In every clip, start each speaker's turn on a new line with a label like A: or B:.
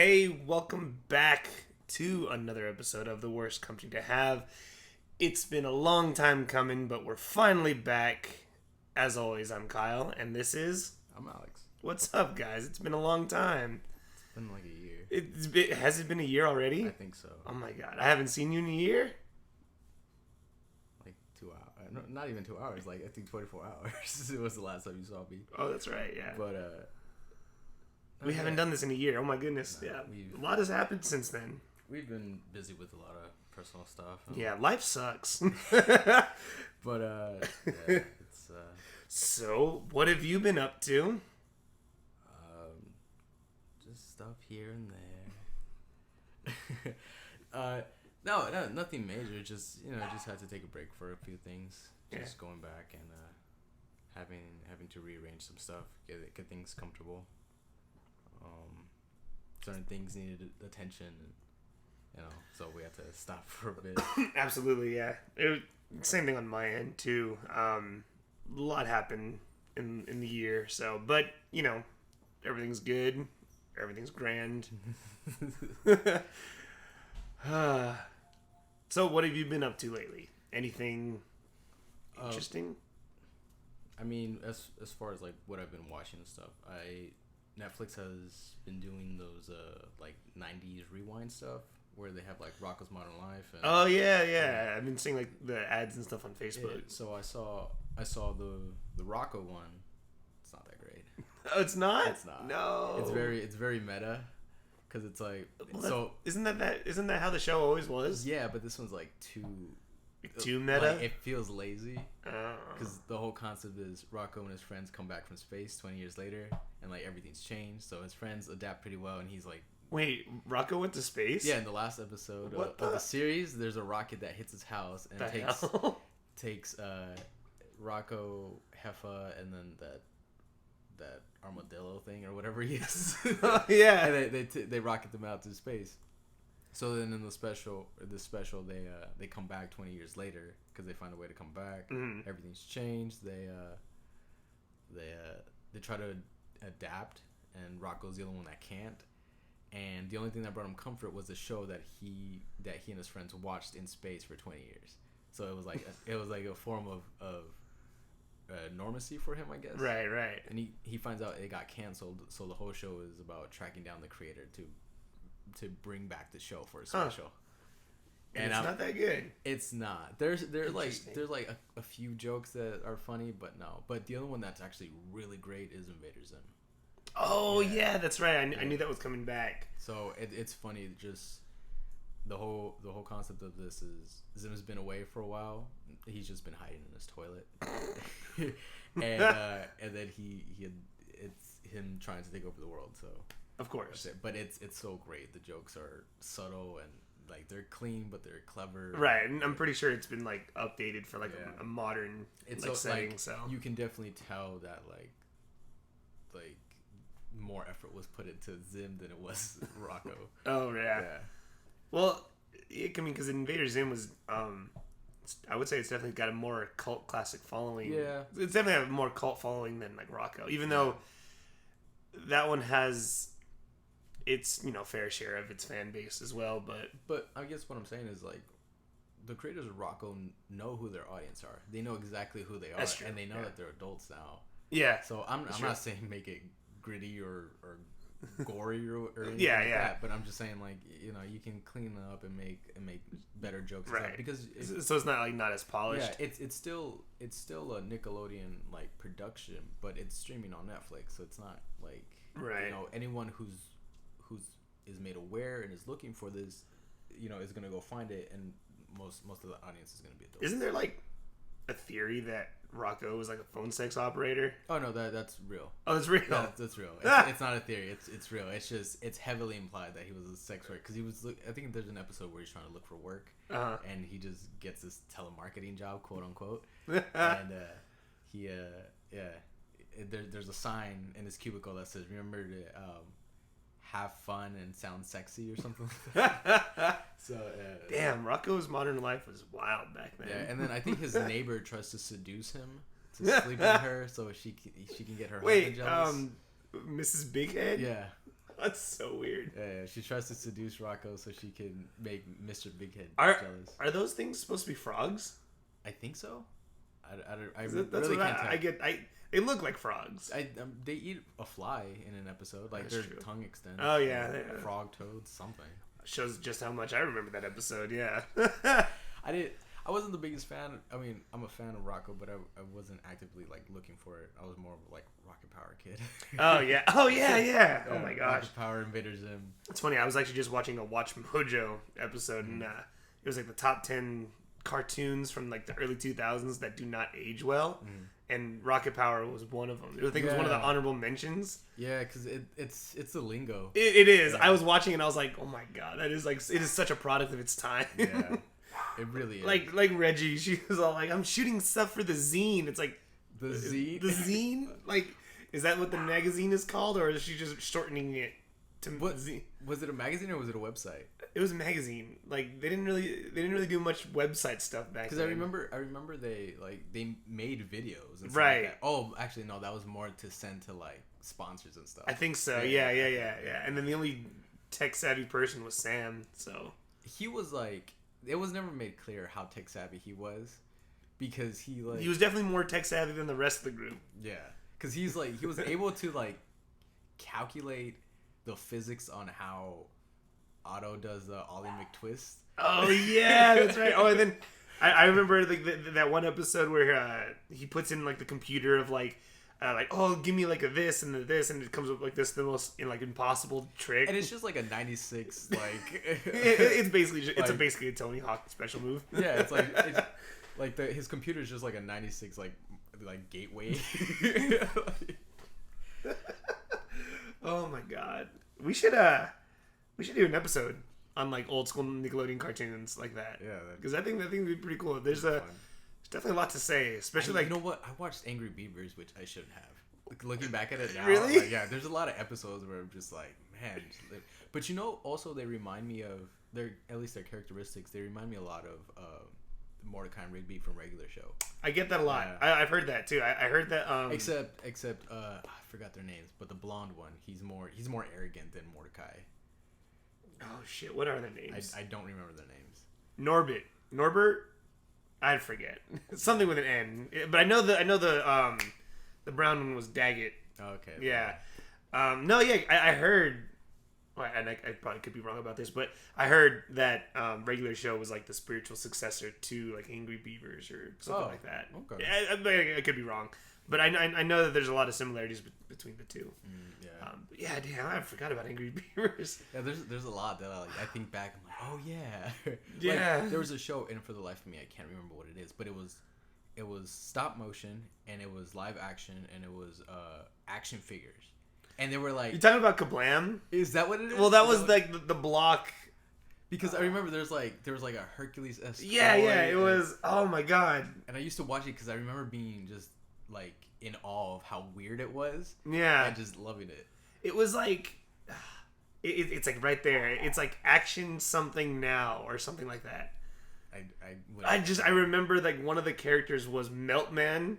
A: Hey, welcome back to another episode of The Worst Company to Have. It's been a long time coming, but we're finally back. As always, I'm Kyle, and this is...
B: I'm Alex.
A: What's up, guys? It's been a long time.
B: It's been like a year.
A: Has it been a year already?
B: I think so.
A: Oh my god, I haven't seen you in a year?
B: Like 2 hours. No, not even 2 hours. Like, I think 24 hours. It was the last time you saw me.
A: Oh, that's right, yeah.
B: But,
A: we haven't done this in a year. Oh my goodness.
B: No,
A: yeah. A lot has happened since then.
B: We've been busy with a lot of personal stuff.
A: Yeah, life sucks.
B: But, yeah, it's,
A: So, what have you been up to?
B: just stuff here and there. No, nothing major. Just, just had to take a break for a few things. Just going back and, having to rearrange some stuff, get things comfortable. Certain things needed attention, and, so we had to stop for a bit.
A: Absolutely, yeah. Same thing on my end too. A lot happened in the year, so but everything's good, everything's grand. So, what have you been up to lately? Anything interesting?
B: I mean, as far as like what I've been watching and stuff, Netflix has been doing those like 90s rewind stuff where they have like Rocko's Modern Life. And,
A: oh yeah. I've been seeing like the ads and stuff on Facebook.
B: Yeah, so I saw the Rocko one. It's not that great.
A: Oh, it's not.
B: It's not.
A: No.
B: It's very meta, because it's like
A: isn't that how the show always was?
B: Yeah, but this one's like
A: too meta.
B: Like, it feels lazy because the whole concept is Rocko and his friends come back from space 20 years later, and like everything's changed. So his friends adapt pretty well, and he's like,
A: wait, Rocko went to space?
B: Yeah, in the last episode of the series, there's a rocket that hits his house and takes Rocko, Heffa, and then that armadillo thing or whatever he is.
A: Yeah,
B: and they rocket them out to space. So then in this special, they come back 20 years later because they find a way to come back.
A: Mm-hmm.
B: Everything's changed. They try to adapt, and Rocco's the only one that can't. And the only thing that brought him comfort was the show that he and his friends watched in space for 20 years. So it was like a form of normacy for him, I guess.
A: Right.
B: And he finds out it got canceled, so the whole show is about tracking down the creator to bring back the show for a special.
A: And it's not that good.
B: It's not. There's like a few jokes that are funny, but no. But the other one that's actually really great is Invader Zim.
A: Oh yeah, that's right. I knew that was coming back.
B: So it's funny. Just the whole concept of this is Zim's been away for a while. He's just been hiding in his toilet, and then it's him trying to take over the world. So.
A: Of course.
B: But it's so great. The jokes are subtle and like they're clean, but they're clever.
A: Right, and I'm pretty sure it's been like updated for like a modern setting.
B: Like,
A: so
B: you can definitely tell that like more effort was put into Zim than it was Rocko.
A: Oh yeah. Well, I mean, because Invader Zim was, I would say it's definitely got a more cult classic following.
B: Yeah,
A: it's definitely a more cult following than like Rocko, even though that one has its fair share of its fan base as well. But
B: I guess what I'm saying is like the creators of Rocko know who their audience are. They know exactly who they are, and they know that they're adults now.
A: Yeah.
B: So I'm not saying make it gritty or gory or anything that, but I'm just saying like you can clean up and make better jokes,
A: right?
B: Because
A: so it's not like not as polished.
B: Yeah, it's still a Nickelodeon like production, but it's streaming on Netflix, so it's not like anyone who's is made aware and is looking for this, is gonna go find it, and most of the audience is gonna be adults.
A: Isn't there like a theory that Rocko was like a phone sex operator?
B: Oh no, that's real.
A: Oh, that's real.
B: Yeah, that's real. It's not a theory. It's real. It's heavily implied that he was a sex worker because he was. I think there's an episode where he's trying to look for work, and he just gets this telemarketing job, quote unquote, and there's a sign in his cubicle that says, "Remember to have fun and sound sexy," or something like that. So
A: damn, Rocko's Modern Life was wild back then.
B: Yeah, and then I think his neighbor tries to seduce him to sleep with her so she can get her husband jealous.
A: Mrs. Bighead?
B: Yeah.
A: That's so weird.
B: Yeah, she tries to seduce Rocco so she can make Mr. Bighead jealous.
A: Are those things supposed to be frogs?
B: I think so. I
A: That's
B: really
A: what
B: can't tell.
A: I get. They look like frogs.
B: They eat a fly in an episode. Like
A: That's
B: their
A: true.
B: tongue extends.
A: Oh yeah,
B: frog, toads, something.
A: Shows just how much I remember that episode. Yeah.
B: I wasn't the biggest fan. I mean, I'm a fan of Rocco, but I wasn't actively like looking for it. I was more of like Rocket Power kid.
A: Oh yeah. Oh my gosh.
B: Rocket Power, Invader Zim.
A: It's funny. I was actually just watching a Watch Mojo episode, and it was like the top 10 cartoons from like the early 2000s that do not age well, and Rocket Power was one of them. I think it was one of the honorable mentions.
B: Yeah, because it's the lingo.
A: It is. Yeah. I was watching and I was like, oh my god, that is like, it is such a product of its time.
B: Yeah. It really is.
A: Like Reggie, she was all like, I'm shooting stuff for the zine. It's like
B: the zine.
A: The zine? Like, is that what the magazine is called, or is she just shortening it to zine?
B: Was it a magazine or was it a website?
A: It was a magazine. Like they didn't really do much website stuff back then.
B: Because I remember they made videos and stuff
A: right.
B: like that. Oh, actually no, that was more to send to like sponsors and stuff.
A: I think so. Yeah. And then the only tech savvy person was Sam. So
B: he was like, it was never made clear how tech savvy he was, because he
A: was definitely more tech savvy than the rest of the group.
B: Yeah, because he was able to like calculate the physics on how Otto does the Ollie McTwist.
A: Oh yeah, that's right. Oh, and then I remember that one episode where he puts in like the computer of like oh, give me like a this and a this, and it comes up like this, the most impossible trick.
B: And it's just like a 96 like.
A: it's basically a Tony Hawk special move.
B: Yeah, it's like his computer is just like a 96 like gateway.
A: Oh my god, we should do an episode on like old school Nickelodeon cartoons like that.
B: Yeah,
A: because I think would be pretty cool. There's definitely a lot to say, especially
B: you know what? I watched Angry Beavers, which I shouldn't have. Like, looking back at it now,
A: really?
B: Like, yeah, there's a lot of episodes where I'm just like, man. But you know, also they remind me of at least their characteristics. They remind me a lot of Mordecai and Rigby from Regular Show.
A: I get that a lot. Yeah. I've heard that too. I heard that.
B: Except I forgot their names, but the blonde one, he's more arrogant than Mordecai.
A: Oh shit! What are their names?
B: I don't remember their names.
A: Norbert. I forget something with an N, but I know the brown one was Daggett.
B: Oh, okay.
A: Yeah. No, yeah. I heard, and I probably could be wrong about this, but I heard that Regular Show was like the spiritual successor to like Angry Beavers or something like that.
B: Okay.
A: Yeah, I could be wrong, but I know that there's a lot of similarities between the two.
B: Yeah.
A: But yeah, damn, I forgot about Angry Beavers.
B: Yeah, there's a lot that I think back. I'm like, oh yeah.
A: Yeah.
B: Like, there was a show, and for the life of me, I can't remember what it is, but it was stop motion, and it was live action, and it was action figures, and they were like.
A: You talking about Kablam?
B: Is that what it is?
A: Well, that was like the block.
B: Because I remember there was like a Hercules-esque.
A: Yeah, it was. Oh my god.
B: And I used to watch it because I remember being just like in awe of how weird it was.
A: Yeah.
B: And just loving it.
A: It was like, it's like right there. It's like action something now or something like that. I remember like one of the characters was Meltman.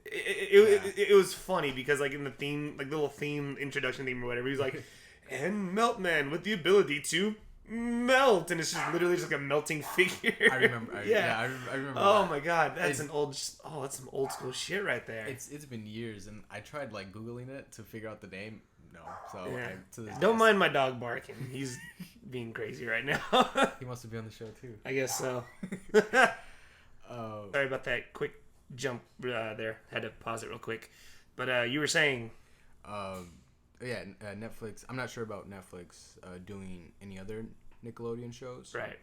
A: It was funny because like in the theme, like the little theme introduction theme or whatever, he was like, and Meltman with the ability to melt, and it's just literally just like a melting figure.
B: I remember. I remember.
A: Oh my god, that's some old school shit right there.
B: It's been years, and I tried like googling it to figure out the name. No, so
A: yeah. Don't mind my dog barking. He's being crazy right now.
B: He wants to be on the show too.
A: I guess so. Sorry about that quick jump there. Had to pause it real quick. But you were saying.
B: Netflix. I'm not sure about Netflix doing any other Nickelodeon shows.
A: Right.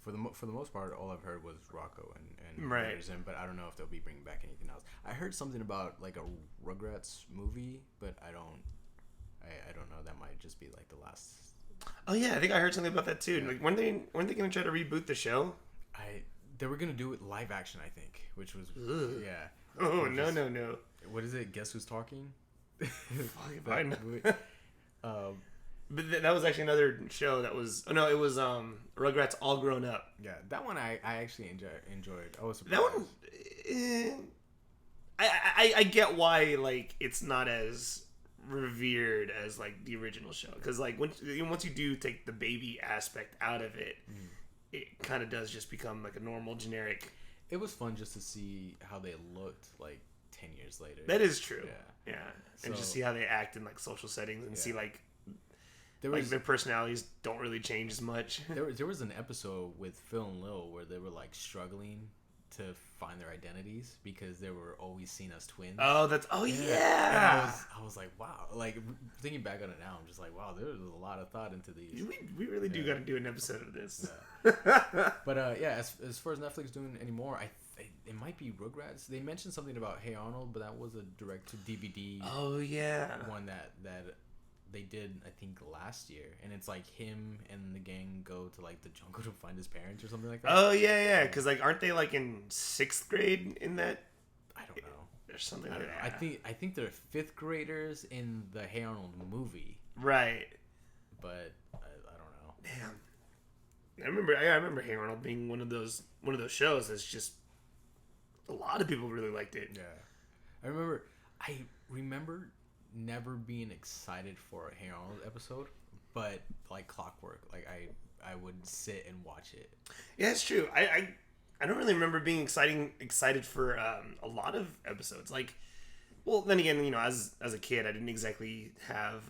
B: For the most part, all I've heard was Rocco and
A: right.
B: But I don't know if they'll be bringing back anything else. I heard something about like a Rugrats movie, but I don't know. That might just be like the last.
A: Oh yeah, I think I heard something about that too. Yeah. Like weren't they gonna try to reboot the show?
B: They were gonna do it live action, I think, which was yeah.
A: Oh no.
B: What is it? Guess Who's Talking?
A: But that was actually another show that was. Oh no, it was Rugrats All Grown Up.
B: Yeah, that one I actually enjoyed. I was surprised.
A: That one, I get why like it's not as revered as like the original show, because like once you do take the baby aspect out of it, it kind of does just become like a normal generic.
B: It was fun just to see how they looked like 10 years later.
A: That is true. Yeah. And just see how they act in like social settings and see like their personalities don't really change as much.
B: There was an episode with Phil and Lil where they were like struggling to find their identities because they were always seen as twins.
A: Yeah.
B: I was like, wow. Like thinking back on it now, I'm just like, wow, there's a lot of thought into these.
A: We really do got to do an episode of this.
B: But as far as Netflix doing anymore, it might be Rugrats. They mentioned something about Hey Arnold, but that was a direct to DVD.
A: Oh yeah.
B: One that they did, I think, last year, and it's like him and the gang go to like the jungle to find his parents or something like that.
A: Oh yeah. Because like, aren't they like in 6th grade in that?
B: I don't know.
A: There's something like that.
B: I think they're 5th graders in the Hey Arnold movie.
A: Right.
B: But I don't know.
A: Damn. I remember Hey Arnold being one of those shows that's just a lot of people really liked it.
B: Yeah. I remember never being excited for a Hey Arnold episode, but like clockwork, like I would sit and watch it.
A: Yeah, it's true. I don't really remember being excited for a lot of episodes. Like, well, then again, you know, as a kid, I didn't exactly have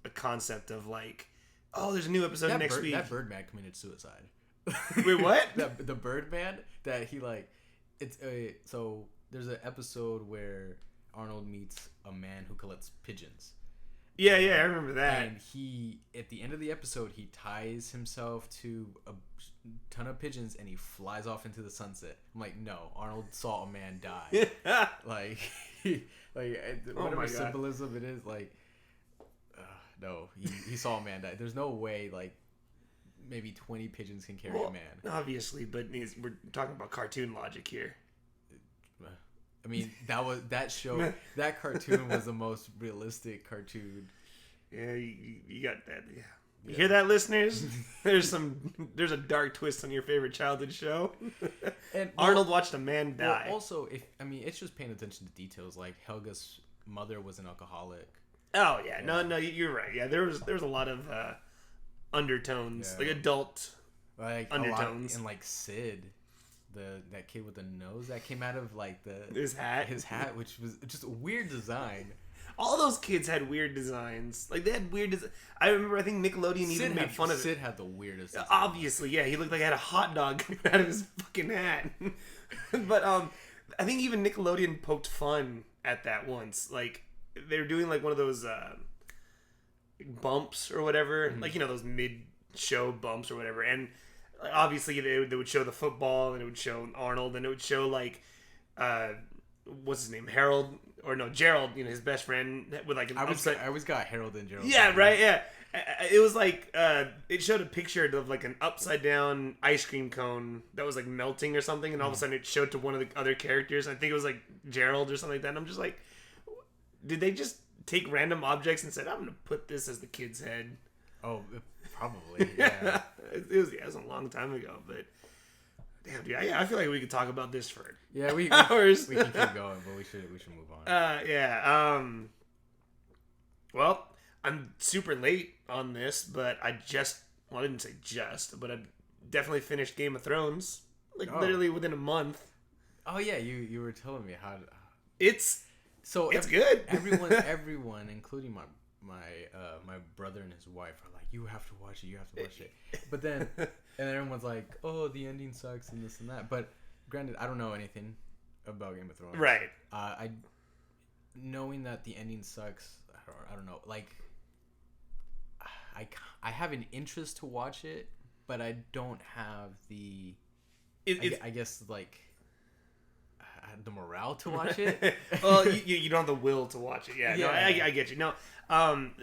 A: a concept of like, oh, there's a new episode next week.
B: That Birdman committed suicide.
A: Wait, what?
B: the Birdman that he like, so there's an episode where Arnold meets a man who collects pigeons.
A: Yeah, I remember that.
B: And he, at the end of the episode, he ties himself to a ton of pigeons and he flies off into the sunset. I'm like, no, Arnold saw a man die. Whatever symbolism it is, like, no, he saw a man die. There's no way, like, maybe 20 pigeons can carry a man.
A: Obviously, but we're talking about cartoon logic here.
B: I mean, that cartoon was the most realistic cartoon.
A: Yeah, you got that. Yeah. You hear that, listeners? There's a dark twist on your favorite childhood show. And Arnold watched a man die.
B: Well, also, it's just paying attention to details. Like Helga's mother was an alcoholic.
A: Oh yeah, no, you're right. Yeah, there was a lot of undertones, like adult undertones,
B: and like Sid. That kid with the nose that came out of like
A: his hat,
B: which was just a weird design.
A: All those kids had weird designs. Like they had weird I remember. I think Nickelodeon even made fun of it.
B: Sid had the weirdest design.
A: Obviously, yeah, he looked like he had a hot dog out of his fucking hat. But I think even Nickelodeon poked fun at that once. Like they were doing like one of those bumps or whatever, like you know those mid-show bumps or whatever, and. Obviously, they would show the football, and it would show Arnold, and it would show like, what's his name, Gerald, you know, his best friend with like an upside.
B: I always got Harold and Gerald.
A: Yeah, right. Yeah, it was like it showed a picture of like an upside down ice cream cone that was like melting or something, and all of a sudden it showed to one of the other characters. I think it was like Gerald or something like that. And I'm just like, did they just take random objects and said, I'm gonna put this as the kid's head?
B: Oh, probably. Yeah.
A: It was a long time ago, but damn, dude, I feel like we could talk about this for
B: hours. We can keep going, but we should move on.
A: Well, I'm super late on this, but I didn't say just, but I definitely finished Game of Thrones, literally within a month.
B: Oh yeah, you were telling me how.
A: It's good.
B: Everyone, including my brother and his wife are like, you have to watch it. But then, and everyone's like, oh, the ending sucks and this and that. But granted, I don't know anything about Game of Thrones.
A: Right.
B: Knowing that the ending sucks, I don't know. Like, I have an interest to watch it, but I don't have the, I guess, like, the morale to watch it.
A: Well, you don't have the will to watch it. Yeah. No, I get you. No,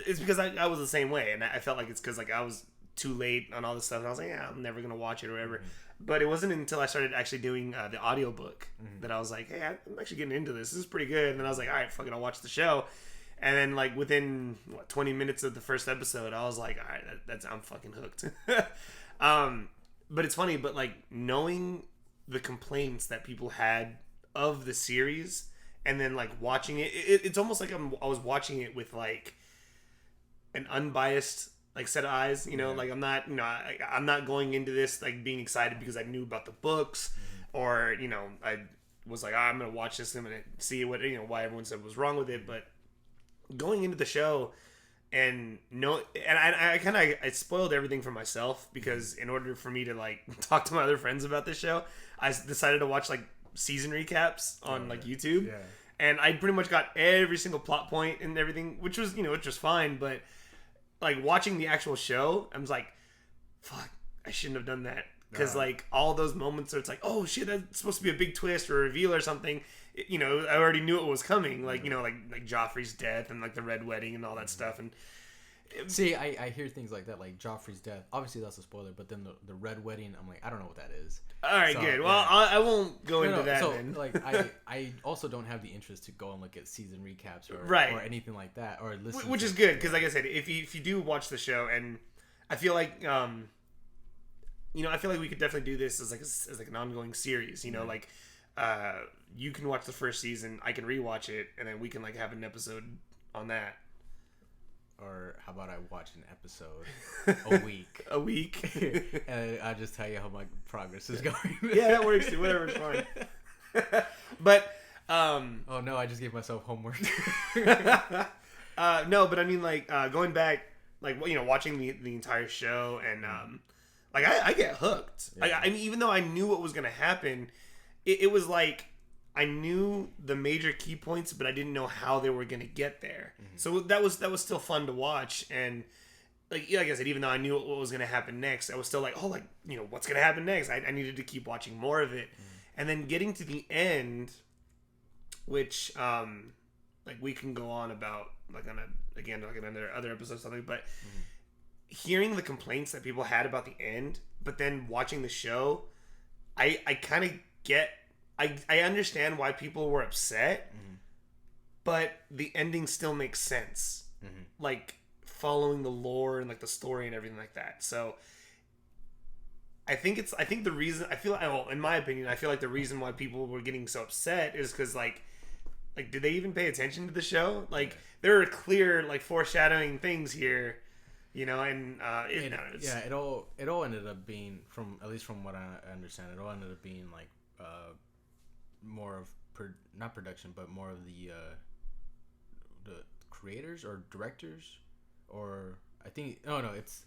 A: it's because I was the same way, and I felt like it's because like I was too late on all this stuff, and I was like, yeah, I'm never gonna watch it or whatever. Mm-hmm. But it wasn't until I started actually doing the audiobook that I was like, hey, I'm actually getting into this. This is pretty good. And then I was like, all right, fuck it, I'll watch the show. And then like within 20 minutes of the first episode, I was like, all right, I'm fucking hooked. But it's funny, but like knowing the complaints that people had of the series and then like watching it, it's almost like I was watching it with like an unbiased like set of eyes, you know, like I'm not, you know, I'm not going into this like being excited because I knew about the books, or you know, I was like, I'm gonna watch this and I'm gonna see what, you know, why everyone said was wrong with it. But going into the show and I kind of I spoiled everything for myself, because in order for me to like talk to my other friends about this show, I decided to watch like season recaps on like YouTube, and I pretty much got every single plot point and everything, which was, you know, which was fine. But like watching the actual show, I was like, fuck, I shouldn't have done that. Because like all those moments where it's like, oh shit, that's supposed to be a big twist or a reveal or something, you know, I already knew it was coming. Like, you know, like Joffrey's death and like the Red Wedding and all that stuff. And
B: see, I hear things like that, like Joffrey's death. Obviously, that's a spoiler. But then the Red Wedding, I'm like, I don't know what that is.
A: All right, so, good. Well, I won't go into that.
B: So
A: then.
B: like, I also don't have the interest to go and look at season recaps or anything like that, or listen.
A: Which is good, because like I said, if you do watch the show, and I feel like you know, I feel like we could definitely do this as like an ongoing series. You know, like you can watch the first season, I can rewatch it, and then we can like have an episode on that.
B: Or how about I watch an episode a week?
A: A week,
B: and I just tell you how my progress is going.
A: Yeah, that works too. Whatever, it's fine. But
B: oh no, I just gave myself homework.
A: No, but I mean, like going back, like, you know, watching the entire show, and like I get hooked. Yeah. I mean, even though I knew what was gonna happen, it was like I knew the major key points, but I didn't know how they were gonna get there. So that was still fun to watch. And like I said, even though I knew what was gonna happen next, I was still like, oh, like, you know, what's gonna happen next? I needed to keep watching more of it. And then getting to the end, which like we can go on about like on another other episode or something, but hearing the complaints that people had about the end, but then watching the show, I kind of get, I understand why people were upset, but the ending still makes sense. Like following the lore and like the story and everything like that. So I think the reason, in my opinion, I feel like the reason why people were getting so upset is because like did they even pay attention to the show? Like there are clear like foreshadowing things here, you know, and
B: it all ended up being, from at least from what I understand, it all ended up being like more of not production, but more of the creators or directors, or I think it's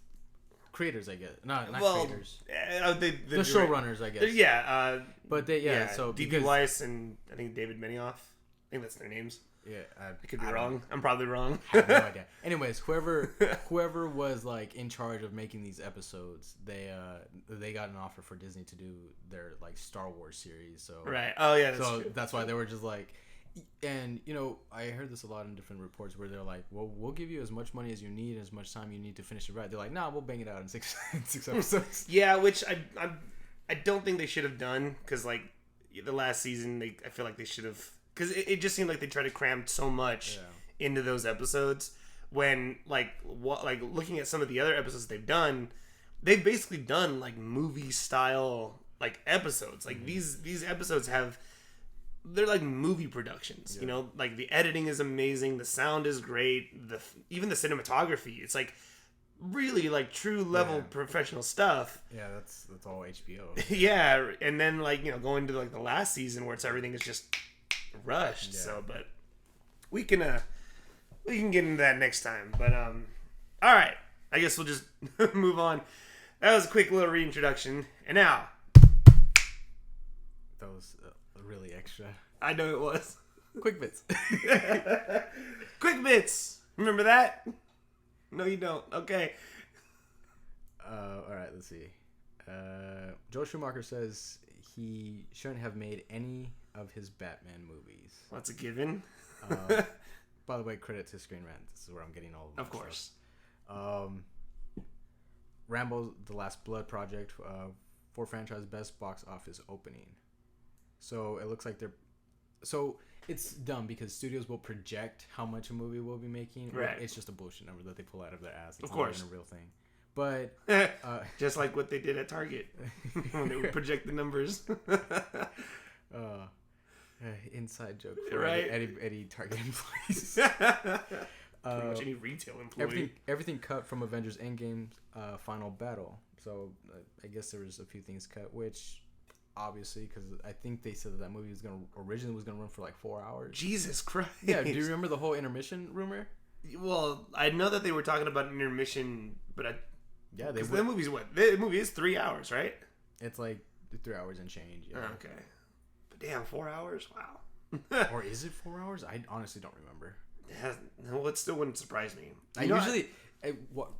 B: creators, I guess. Not creators.
A: The
B: showrunners, I guess.
A: Yeah.
B: But so
A: D.B. Weiss and I think David Benioff. I think that's their names.
B: Yeah,
A: I could be wrong. I'm probably wrong.
B: I have no idea. Anyways, whoever was like in charge of making these episodes, they got an offer for Disney to do their like Star Wars series. So
A: right. Oh yeah.
B: That's why they were just like, and you know, I heard this a lot in different reports where they're like, well, we'll give you as much money as you need, as much time you need to finish it right. They're like, nah, we'll bang it out in six episodes.
A: Yeah, which I don't think they should have done, because like the last season, I feel like they should have. Because it just seemed like they tried to cram so much into those episodes, when like looking at some of the other episodes they've basically done like movie style like episodes. Like these episodes they're like movie productions. You know, like the editing is amazing, the sound is great, even the cinematography. It's like really like true level professional stuff.
B: Yeah, that's all HBO.
A: Yeah, and then like, you know, going to like the last season where everything is just rushed. So but we can get into that next time. But all right, I guess we'll just move on. That was a quick little reintroduction, and now
B: that was really extra.
A: I know it was.
B: Quick bits.
A: Quick bits. Remember that? No, you don't. Okay.
B: All right, let's see. Joel Schumacher says he shouldn't have made any of his Batman movies.
A: That's a given.
B: By the way, credit to Screen Rant. This is where I'm getting all of my
A: Of course.
B: Stuff. Rambo: The Last Blood project for franchise best box office opening. So it looks like so it's dumb because studios will project how much a movie will be making.
A: Right.
B: It's just a bullshit number that they pull out of their ass. It's
A: of course.
B: Not even a real thing. But
A: just like what they did at Target when they would project the numbers.
B: Inside joke for
A: right?
B: Any Target employees.
A: Pretty much any retail employee.
B: Everything cut from Avengers Endgame final battle. So I guess there was a few things cut, which obviously because I think they said that movie was originally gonna run for like 4 hours.
A: Jesus Christ!
B: Yeah, do you remember the whole intermission rumor?
A: Well, I know that they were talking about an intermission, but the movie's what? The movie is 3 hours, right?
B: It's like 3 hours and change. Yeah.
A: Oh, okay, but damn, 4 hours!
B: Wow. Or is it 4 hours? I honestly don't remember.
A: Well, it still wouldn't surprise me.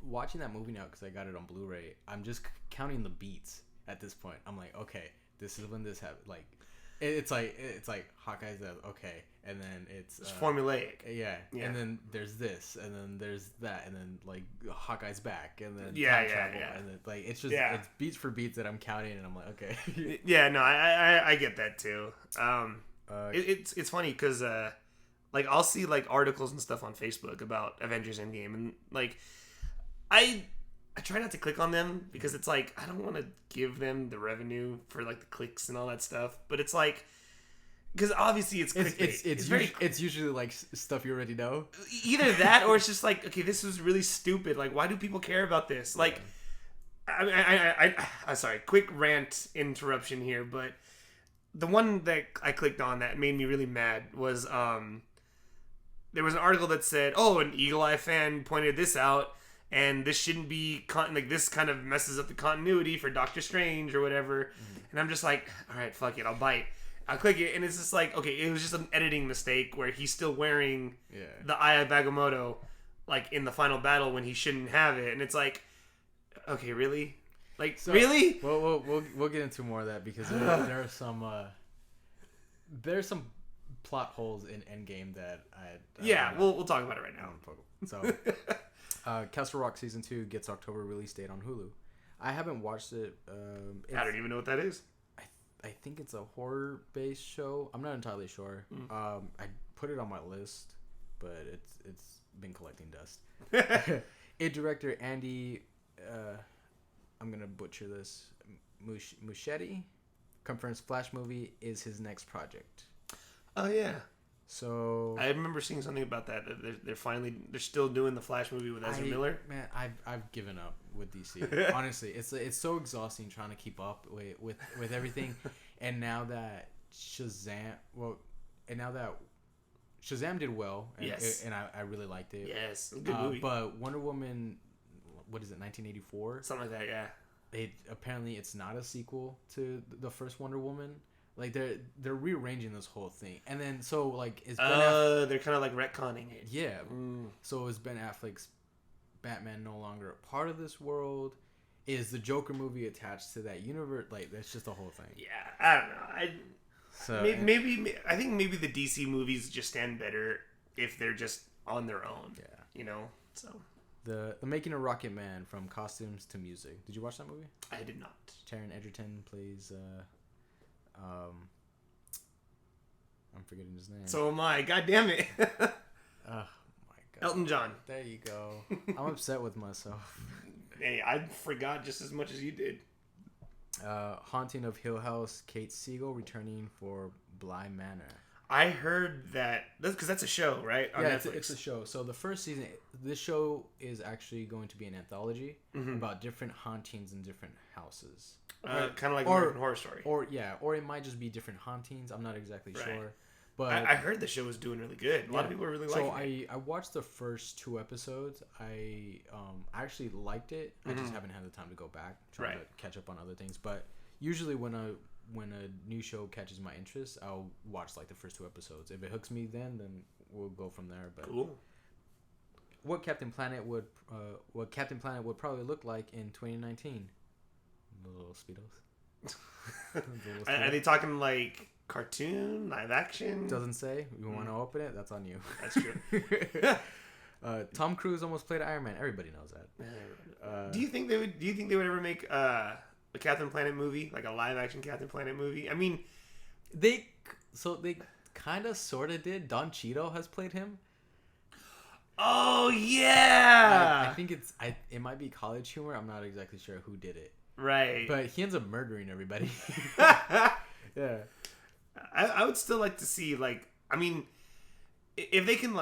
B: Watching that movie now because I got it on Blu-ray. I'm just counting the beats at this point. I'm like, okay, this is when this happened. Like, it's like Hawkeye's that okay, and then it's
A: formulaic.
B: Yeah, and then there's this, and then there's that, and then like Hawkeye's back, and then
A: travel,
B: and then like it's just it's beats for beats that I'm counting, and I'm like, okay.
A: Yeah, no, I get that too. It's funny because like I'll see like articles and stuff on Facebook about Avengers Endgame, and like I try not to click on them because it's like I don't want to give them the revenue for like the clicks and all that stuff. But it's like because obviously
B: it's usually like stuff you already know.
A: Either that or it's just like okay, this is really stupid. Like why do people care about this? Like I'm sorry, quick rant interruption here, but the one that I clicked on that made me really mad was there was an article that said, "Oh, an Eagle Eye fan pointed this out, and this shouldn't be like this kind of messes up the continuity for Doctor Strange or whatever." Mm-hmm. And I'm just like, "All right, fuck it, I'll bite." I click it, and it's just like, okay, it was just an editing mistake where he's still wearing the Eye of Agamotto, like in the final battle when he shouldn't have it, and it's like, okay, really, like so, really?
B: We'll get into more of that because there are some plot holes in Endgame that
A: we'll talk about it right now.
B: So, Castle Rock Season 2 gets October release date on Hulu. I haven't watched it.
A: I don't even know what that is.
B: I think it's a horror-based show. I'm not entirely sure. I put it on my list, but it's been collecting dust. It director Andy, I'm gonna butcher this, Muschietti confirms Flash movie is his next project.
A: Oh yeah.
B: So
A: I remember seeing something about that. They're still doing the Flash movie with Ezra Miller.
B: Man, I've given up with DC. Honestly, it's so exhausting trying to keep up with everything. And now that Shazam did well, and I really liked it.
A: Yes, good movie.
B: But Wonder Woman, what is it, 1984?
A: Something like that, yeah.
B: Apparently it's not a sequel to the first Wonder Woman. Like they're rearranging this whole thing, and then so like is
A: they're kind of like retconning it.
B: Yeah. So is Ben Affleck's Batman no longer a part of this world? Is the Joker movie attached to that universe? Like that's just the whole thing.
A: Yeah, I don't know. Maybe I think maybe the DC movies just stand better if they're just on their own. Yeah. You know. So
B: the making of Rocket Man from costumes to music. Did you watch that movie?
A: I did not.
B: Taron Egerton plays. I'm forgetting his name.
A: So am I. God damn it.
B: Oh my god.
A: Elton John.
B: There you go. I'm upset with myself.
A: Hey, I forgot just as much as you did.
B: Haunting of Hill House. Kate Siegel returning for Bly Manor.
A: I heard that because that's a show, right?
B: On Netflix. It's a show. So the first season, this show is actually going to be an anthology about different hauntings in different houses.
A: Kind of like American Horror Story.
B: Or it might just be different hauntings. I'm not exactly sure. But
A: I heard the show was doing really good. A lot of people are really liking it.
B: So I watched the first 2 episodes. I actually liked it. I just haven't had the time to go back, trying to catch up on other things. But usually when a new show catches my interest, I'll watch like the first 2 episodes. If it hooks me, then we'll go from there. But
A: cool.
B: What Captain Planet would probably look like in 2019? The little Speedos.
A: Are they talking like cartoon, live action?
B: Doesn't say. You want to open it? That's on you.
A: That's true.
B: Tom Cruise almost played Iron Man. Everybody knows that.
A: Do you think they would ever make a Captain Planet movie, like a live action Captain Planet movie? I mean,
B: they kind of sort of did. Don Cheadle has played him.
A: Oh yeah.
B: I think it might be College Humor. I'm not exactly sure who did it.
A: Right.
B: But he ends up murdering everybody. Yeah.
A: I would still like to see if they can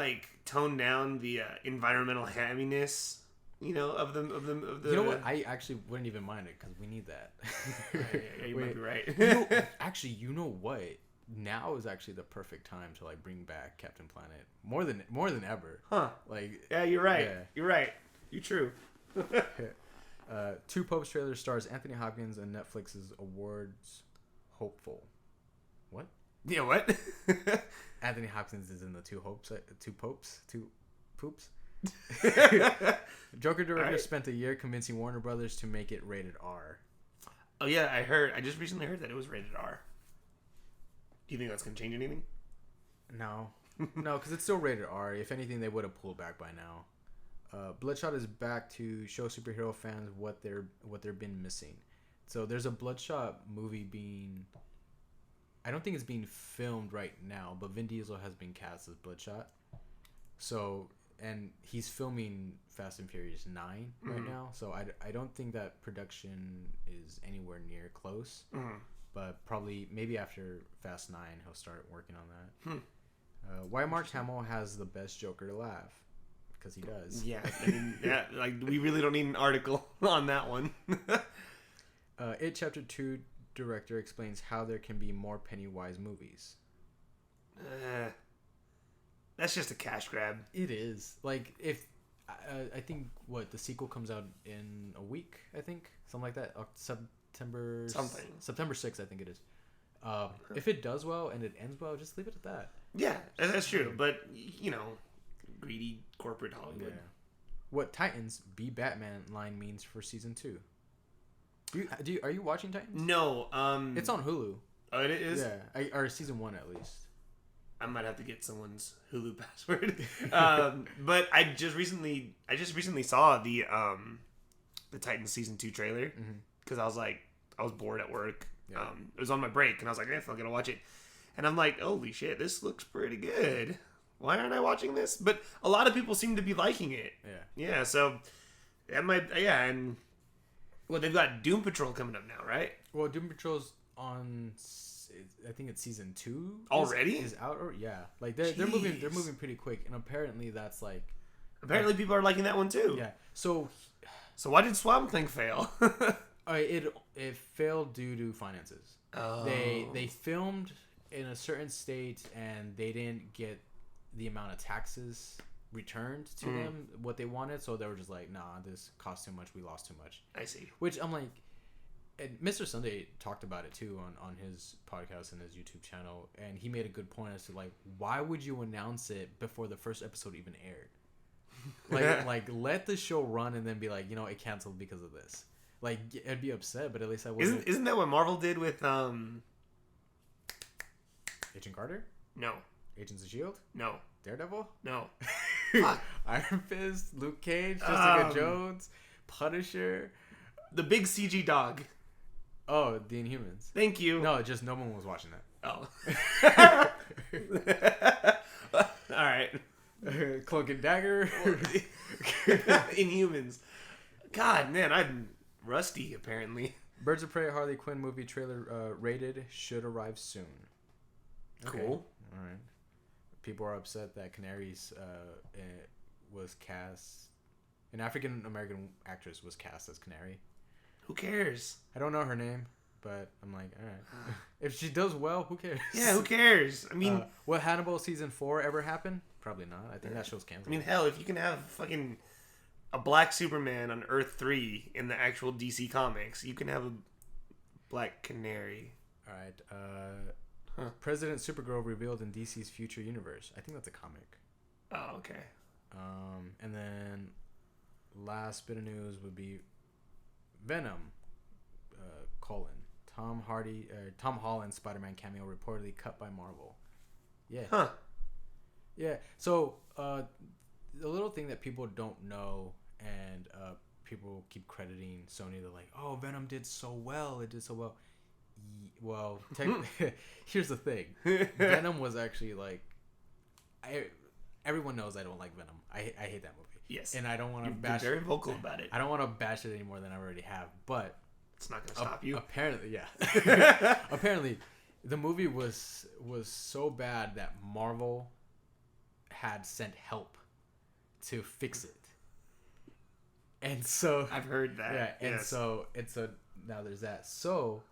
A: tone down the environmental hamminess, of the.
B: You know what? I actually wouldn't even mind it because we need that.
A: Yeah, you might be right.
B: Actually, you know what? Now is actually the perfect time to bring back Captain Planet more than ever.
A: Huh? Yeah, you're right. Yeah. You're right. You're true.
B: Two Popes trailer stars Anthony Hopkins and Netflix's awards hopeful. What?
A: Yeah, what?
B: Anthony Hopkins is in the Two Popes. Joker director spent a year convincing Warner Brothers to make it rated R.
A: Oh yeah, I just recently heard that it was rated R. Do you think that's gonna change anything?
B: No, because it's still rated R. If anything, they would have pulled back by now. Bloodshot is back to show superhero fans what they've been missing. So there's a Bloodshot movie being. I don't think it's being filmed right now, but Vin Diesel has been cast as Bloodshot. So, and he's filming Fast and Furious 9 right now. So I don't think that production is anywhere near close. Mm-hmm. But probably maybe after Fast 9 he'll start working on that. Why Mark Hamill has the best Joker to laugh? Because he does.
A: Yeah, we really don't need an article on that one.
B: It Chapter 2 director explains how there can be more Pennywise movies.
A: That's just a cash grab.
B: It is. If I think the sequel comes out in a week, I think something like that. September 6th, I think it is. If it does well and it ends well, just leave it at that.
A: Yeah, that's true. But greedy corporate Hollywood. Yeah.
B: What Titans Be Batman line means for season 2. Are you watching Titans?
A: No.
B: It's on Hulu.
A: Oh, it is.
B: Yeah, or season 1 at least.
A: I might have to get someone's Hulu password. But I just recently saw the Titans season 2 trailer because I was bored at work. Yeah. It was on my break and I was like, I'm gonna watch it. And I'm like, holy shit, this looks pretty good. Why aren't I watching this? But a lot of people seem to be liking it. Yeah. Yeah. So that might. Yeah. And they've got Doom Patrol coming up now, right?
B: Well, Doom Patrol's on. I think it's season 2
A: already.
B: Is out or they're moving. They're moving pretty quick, and apparently that's
A: Apparently, people are liking that one too.
B: Yeah. So
A: why did Swamp Thing fail?
B: It failed due to finances.
A: Oh.
B: They filmed in a certain state, and they didn't get the amount of taxes returned to them what they wanted, so they were just like, nah, this cost too much, we lost too much.
A: I see.
B: Which I'm like, and Mr. Sunday talked about it too on his podcast and his YouTube channel, and he made a good point as to why would you announce it before the first episode even aired? Let the show run and then be like, it canceled because of this. I'd be upset, but at least I wasn't.
A: Isn't that what Marvel did with
B: Agent Carter?
A: No.
B: Agents of S.H.I.E.L.D.?
A: No.
B: Daredevil?
A: No.
B: Iron Fist, Luke Cage, Jessica Jones, Punisher.
A: The big CG dog.
B: Oh, the Inhumans.
A: Thank you.
B: No, just no one was watching that.
A: Oh. All right.
B: Cloak and Dagger.
A: Inhumans. God, man, I'm rusty, apparently.
B: Birds of Prey Harley Quinn movie trailer rated, should arrive soon. Okay.
A: Cool.
B: All right. People are upset that Canary's was cast. An African American actress was cast as Canary.
A: Who cares?
B: I don't know her name, but I'm like, all right. If she does well, who cares?
A: Yeah, who cares? I mean,
B: will Hannibal season 4 ever happen? Probably not. I think that show's canceled.
A: I mean, hell, if you can have fucking a black Superman on Earth 3 in the actual DC comics, you can have a black Canary.
B: All right. President Supergirl revealed in DC's future universe. I think that's a comic.
A: Oh, okay.
B: And then last bit of news would be Venom. Tom Holland's Spider-Man cameo reportedly cut by Marvel. Yeah.
A: Huh.
B: Yeah. So the little thing that people don't know, and people keep crediting Sony. They're like, "Oh, Venom did so well. It did so well." Well, here's the thing. Venom was actually everyone knows I don't like Venom. I hate that movie.
A: Yes.
B: And I don't want to bash.
A: You're very vocal about it.
B: I don't want to bash it any more than I already have. But
A: it's not going to stop you.
B: Apparently, yeah. Apparently, The movie was so bad that Marvel had sent help to fix it. And so
A: I've heard that.
B: Yeah, and so now there's that. So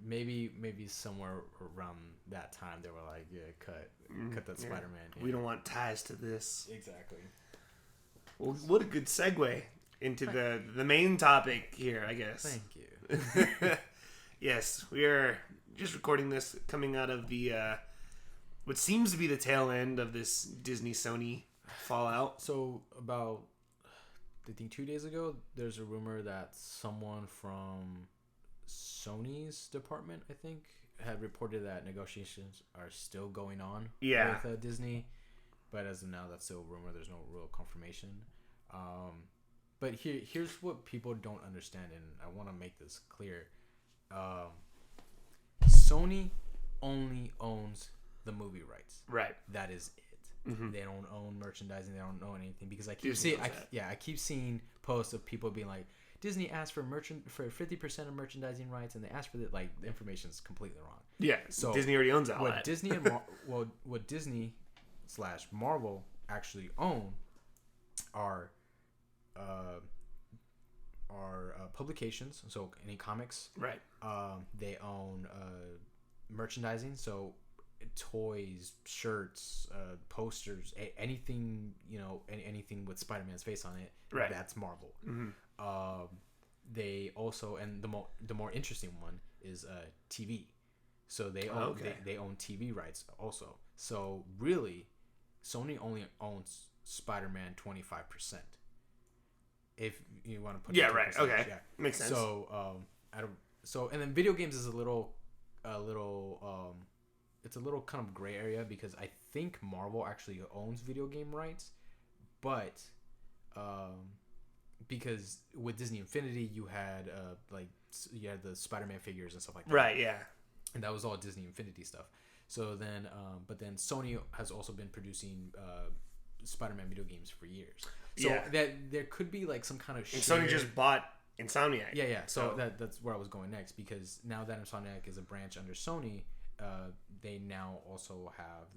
B: maybe somewhere around that time they were like, yeah, cut that Spider-Man.
A: We don't want ties to this.
B: Exactly.
A: Well, what a good segue into the main topic here, I guess.
B: Thank you.
A: Yes, we are just recording this coming out of the what seems to be the tail end of this Disney Sony fallout.
B: So about, I think 2 days ago, there's a rumor that someone from Sony's department, I think, had reported that negotiations are still going on with Disney. But as of now, that's still a rumor. There's no real confirmation. But here's what people don't understand, and I want to make this clear. Sony only owns the movie rights.
A: Right.
B: That is it.
A: Mm-hmm.
B: They don't own merchandising. They don't own anything, because I keep seeing posts of people being like, Disney asked for 50% of merchandising rights, and they asked for the information is completely wrong.
A: Yeah. So Disney already owns all that.
B: Disney what Disney / Marvel actually own are publications, so any comics.
A: Right.
B: They own merchandising, so toys, shirts, posters, anything, anything with Spider-Man's face on it.
A: Right.
B: That's Marvel.
A: Mm-hmm.
B: They also, and the more interesting one is TV. So they own they own TV rights also. So really, Sony only owns Spider-Man 25%. If you want to put
A: right. Okay. Yeah. Makes sense.
B: So and then video games is a little it's a little kind of gray area, because I think Marvel actually owns video game rights, but because with Disney Infinity you had you had the Spider-Man figures and stuff like that.
A: Right, yeah.
B: And that was all Disney Infinity stuff. So then but then Sony has also been producing Spider-Man video games for years. So that there could be some kind of
A: And Sony just bought Insomniac.
B: Yeah. So that's where I was going next, because now that Insomniac is a branch under Sony, they now also have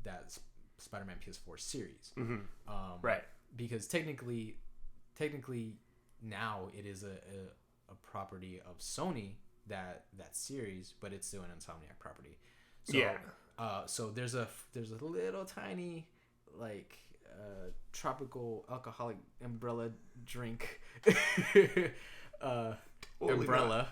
B: that Spider-Man PS4 series.
A: Mm-hmm. Right.
B: Because technically now it is a property of Sony, that series, but it's still an Insomniac property. So, so there's a little tiny tropical alcoholic umbrella drink umbrella.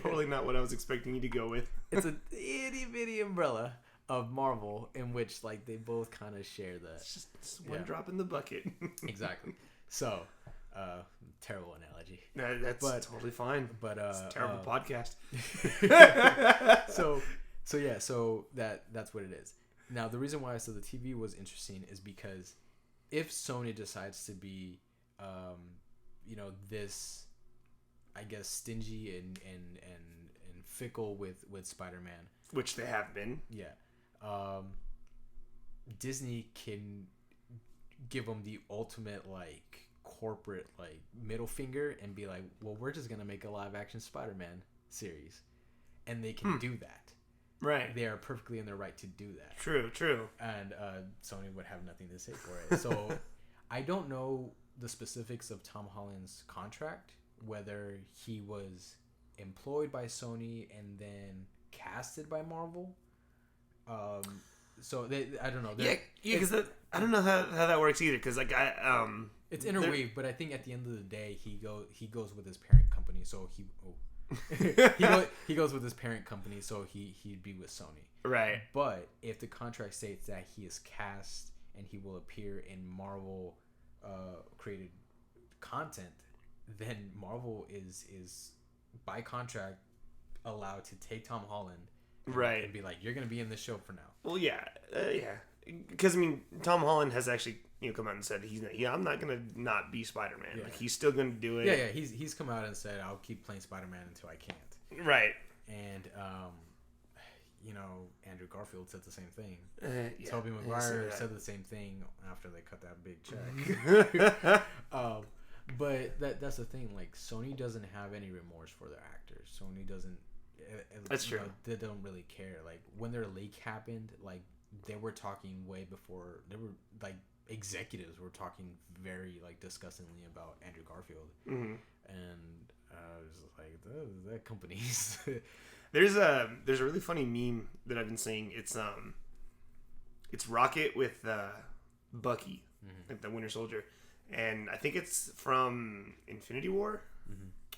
A: Totally not what I was expecting you to go with.
B: It's a itty bitty umbrella of Marvel, in which they both kind of share the.
A: It's just one drop in the bucket.
B: Exactly. So, terrible analogy.
A: No, that's totally fine.
B: But
A: it's a terrible podcast.
B: So that's what it is. Now, the reason why I said the TV was interesting is because if Sony decides to be, this, I guess, stingy and fickle with Spider-Man,
A: which they have been,
B: Disney can give them the ultimate corporate middle finger and be like, well, we're just gonna make a live action Spider-Man series, and they can do that.
A: Right.
B: They are perfectly in their right to do that.
A: True.
B: And Sony would have nothing to say for it. So I don't know the specifics of Tom Holland's contract, whether he was employed by Sony and then casted by Marvel. So I don't know.
A: Because I don't know how that works either. Because
B: it's interweaved, but I think at the end of the day, he goes with his parent company. So he goes with his parent company, so he'd be with Sony.
A: Right.
B: But if the contract states that he is cast and he will appear in Marvel created content, then Marvel is by contract allowed to take Tom Holland and be like, you're going to be in this show for now.
A: Well, yeah. Because, Tom Holland has actually come out and said I'm not going to not be Spider-Man.
B: Yeah.
A: He's still going to do it.
B: Yeah. He's come out and said, I'll keep playing Spider-Man until I can't.
A: Right.
B: And, Andrew Garfield said the same thing. Tobey Maguire said the same thing after they cut that big check. But that's the thing. Sony doesn't have any remorse for their actors. Sony doesn't
A: That's true.
B: They don't really care. Like when their leak happened, like they were talking way before. They were like executives were talking very like disgustingly about Andrew Garfield, and I was like, that company's.
A: There's a really funny meme that I've been seeing. It's Rocket with Bucky, like the Winter Soldier, and I think it's from Infinity War,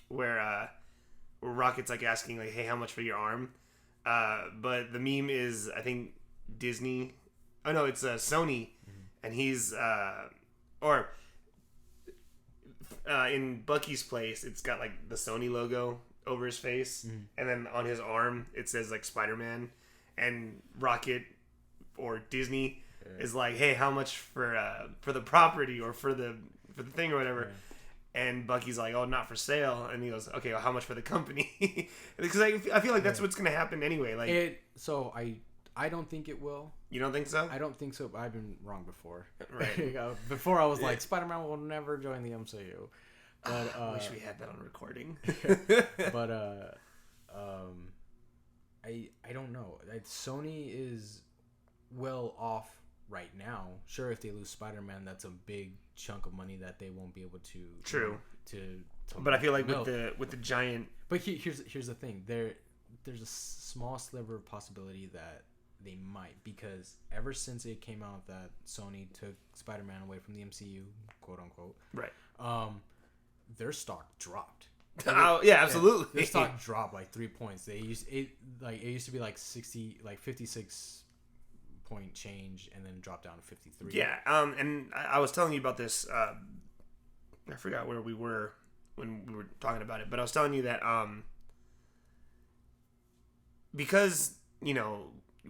A: where Rocket's like asking like, "Hey, how much for your arm?" But the meme is, I think, Disney. Oh no, it's Sony, and he's in Bucky's place, it's got like the Sony logo over his face, and then on his arm it says like Spider-Man, and Rocket or Disney is like, "Hey, how much for the property or for the thing or whatever?" And Bucky's like, "Oh, not for sale." And he goes, "Okay, well, how much for the company?" Because I feel like that's what's gonna happen anyway. Like,
B: so I don't think it will.
A: You don't think so?
B: I don't think so. But I've been wrong before. Right. Before I was like, Spider-Man will never join the MCU. But
A: I wish we had that on recording.
B: But I don't know. Sony is well off right now. Sure, if they lose Spider-Man, that's a big chunk of money that they won't be able to.
A: True.
B: To
A: but I feel like with the giant.
B: But here's the thing. There's a small sliver of possibility that they might, because ever since it came out that Sony took Spider-Man away from the MCU, quote unquote,
A: right?
B: Their stock dropped.
A: Oh yeah, absolutely.
B: Their stock dropped like 3 points. It used to be like 56 point change, and then dropped down to 53.
A: Yeah. And I was telling you about this. I forgot where we were when we were talking about it, but I was telling you that because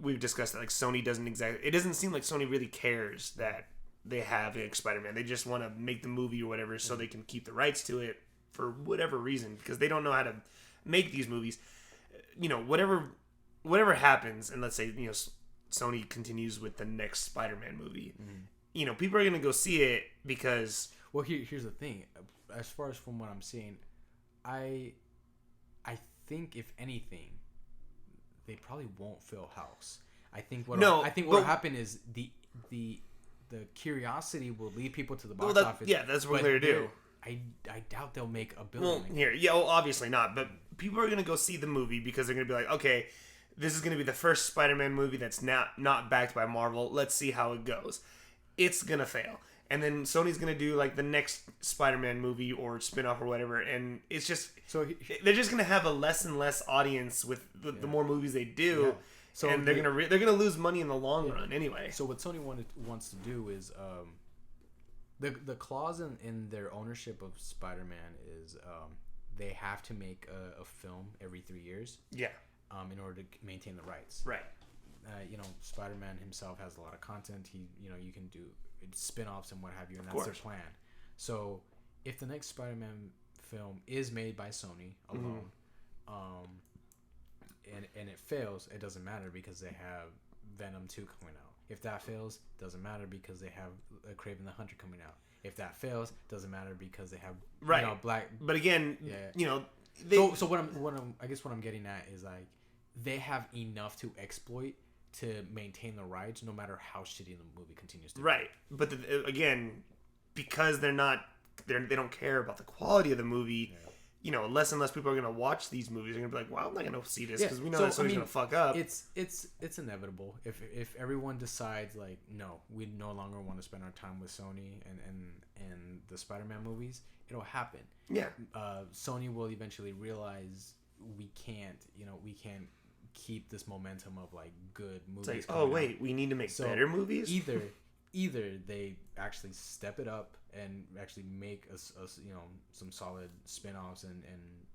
A: we've discussed that like Sony it doesn't seem like Sony really cares that they have Spider-Man. They just want to make the movie or whatever so they can keep the rights to it for whatever reason, because they don't know how to make these movies. Whatever happens, and let's say Sony continues with the next Spider-Man movie, people are going to go see it because...
B: Well, here's the thing. As far as from what I'm seeing, I think if anything, they probably won't fill house. I think what'll happen is the curiosity will lead people to the box office.
A: Yeah, that's what they're do.
B: I doubt they'll make a billion.
A: Obviously not. But people are gonna go see the movie because they're gonna be like, okay, this is gonna be the first Spider-Man movie that's not backed by Marvel. Let's see how it goes. It's gonna fail, and then Sony's gonna do like the next Spider-Man movie or spin-off or whatever, and it's just they're just gonna have a less and less audience with the more movies they do. Yeah. So and they're gonna lose money in the long run anyway.
B: So what Sony wants to do is the clause in their ownership of Spider-Man is they have to make a film every 3 years.
A: Yeah.
B: In order to maintain the rights.
A: Right.
B: Spider-Man himself has a lot of content. You can do spin-offs and what have you, and that's their plan. So if the next Spider-Man film is made by Sony alone, and it fails, it doesn't matter because they have Venom 2 coming out. If that fails, doesn't matter because they have Kraven the Hunter coming out. If that fails, doesn't matter because they have Black.
A: But again,
B: so what I'm getting at is like they have enough to exploit to maintain the rights, no matter how shitty the movie continues to be.
A: Right, but again, because they don't care about the quality of the movie. Yeah. Less and less people are going to watch these movies. They're going to be like, well, I'm not going to see this because we know that somebody's going to fuck up.
B: It's inevitable. If everyone decides, like, no, we no longer want to spend our time with Sony and the Spider-Man movies, it'll happen.
A: Yeah.
B: Sony will eventually realize we can't keep this momentum of, like, good movies.
A: It's like, wait, we need to make better movies?
B: Either they actually step it up and actually make some solid spin-offs and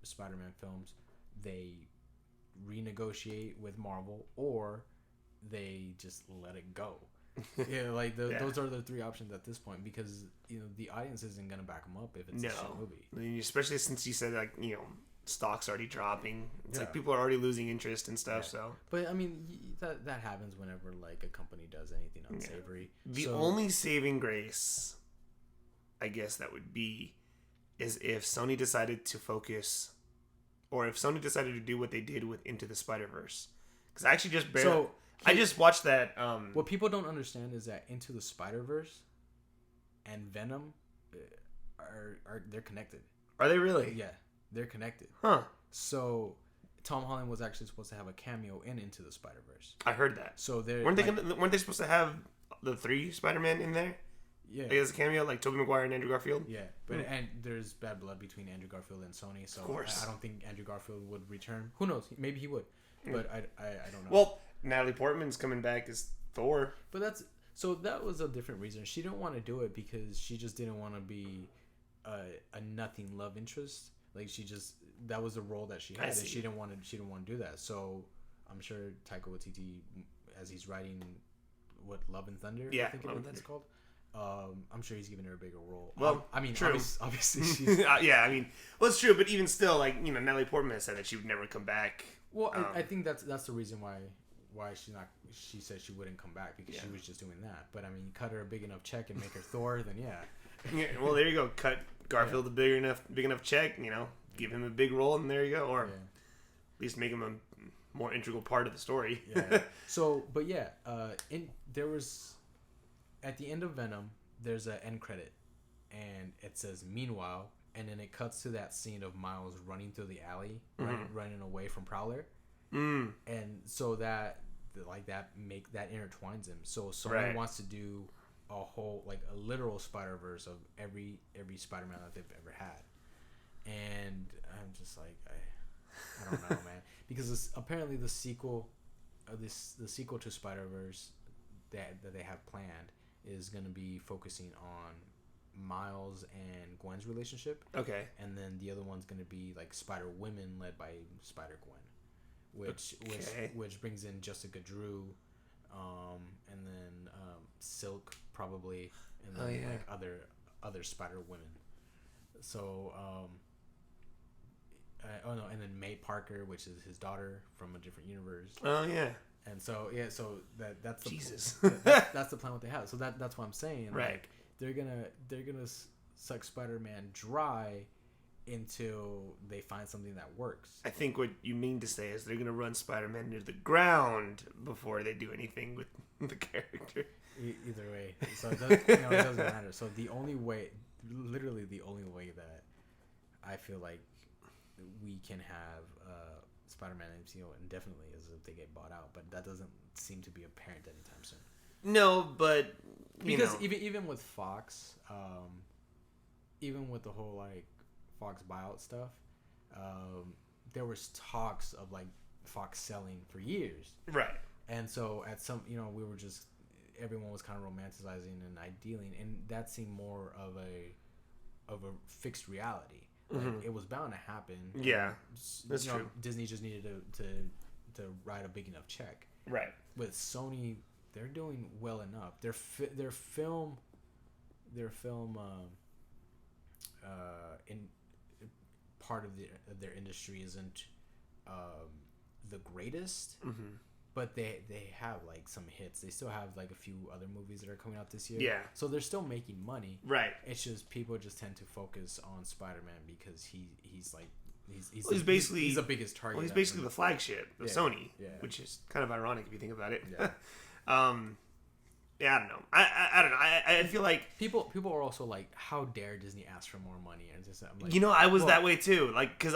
B: Spider-Man films, they renegotiate with Marvel, or they just let it go. Those are the three options at this point, because the audience isn't gonna back them up if it's a shit movie.
A: I mean, especially since you said stock's already dropping. It's like people are already losing interest and stuff. Yeah. So,
B: but I mean, that happens whenever like a company does anything unsavory.
A: The only saving grace, I guess, that would be is if Sony decided to focus or if Sony decided to do what they did with Into the Spider-Verse. Because I actually I just watched that.
B: What people don't understand is that Into the Spider-Verse and Venom are they're connected.
A: Are they really?
B: Yeah, they're connected.
A: Huh.
B: So Tom Holland was actually supposed to have a cameo in Into the Spider-Verse.
A: I heard that.
B: So they
A: weren't they supposed to have the 3 Spider-Man in there?
B: Yeah.
A: Like as a cameo, like Tobey Maguire and Andrew Garfield?
B: Yeah. But and there's bad blood between Andrew Garfield and Sony, so
A: of course.
B: I don't think Andrew Garfield would return. Who knows? Maybe he would. But I don't know.
A: Well, Natalie Portman's coming back as Thor.
B: But that was a different reason. She didn't want to do it because she just didn't want to be a nothing love interest. Like that was a role that she had, and she didn't want to do that. So I'm sure Taika Waititi, as he's writing Love and Thunder, I think it's called. I'm sure he's giving her a bigger role.
A: Well,
B: I mean,
A: true.
B: obviously she's
A: yeah. I mean, well, it's true, but even still, like, you know, Natalie Portman has said that she would never come back.
B: Well, I think that's the reason why she said she wouldn't come back, because she was just doing that. But I mean, cut her a big enough check and make her Thor, then
A: yeah. Well, there you go. Cut Garfield a big enough check. You know, give him a big role, and there you go. Or at least make him a more integral part of the story.
B: Yeah. So, but yeah, there was at the end of Venom, there's an end credit, and it says "Meanwhile," and then it cuts to that scene of Miles running through the alley, running away from Prowler, and so that intertwines him. So Sony wants to do a whole, like, a literal Spider-Verse of every Spider-Man that they've ever had, and I'm just like, I don't know, man, because apparently the sequel to Spider-Verse that they have planned is going to be focusing on Miles and Gwen's relationship. Okay. And then the other one's going to be like Spider-Women led by Spider-Gwen, which brings in Jessica Drew, and then Silk probably, and then like other Spider-Women. So and then May Parker, which is his daughter from a different universe. Oh yeah. And so that's the
A: Jesus.
B: that's the plan what they have. So that's what I'm saying.
A: Right.
B: Like, they're gonna suck Spider-Man dry until they find something that works.
A: I think what you mean to say is they're gonna run Spider-Man into the ground before they do anything with the character.
B: Either way, so it doesn't matter. So literally the only way that I feel like we can have Spider-Man MCU indefinitely is if they get bought out, but that doesn't seem to be apparent anytime soon.
A: No, but
B: because even with Fox, even with the whole like Fox buyout stuff, there was talks of like Fox selling for years, right? And so at some, we were just, everyone was kind of romanticizing and idealing, and that seemed more of a fixed reality. Like, it was bound to happen. Yeah, that's true. Disney just needed to write a big enough check. Right. With Sony, they're doing well enough. Their film in part of their industry isn't the greatest. Mm-hmm. But they have like some hits. They still have like a few other movies that are coming out this year. Yeah. So they're still making money. Right. It's just people just tend to focus on Spider-Man because he's the biggest target.
A: Well, he's basically the flagship of Sony, which is kind of ironic if you think about it. Yeah. Yeah, I don't know. I don't know. I feel like
B: people are also like, how dare Disney ask for more money? And just, I'm like,
A: I was that way too. Like, because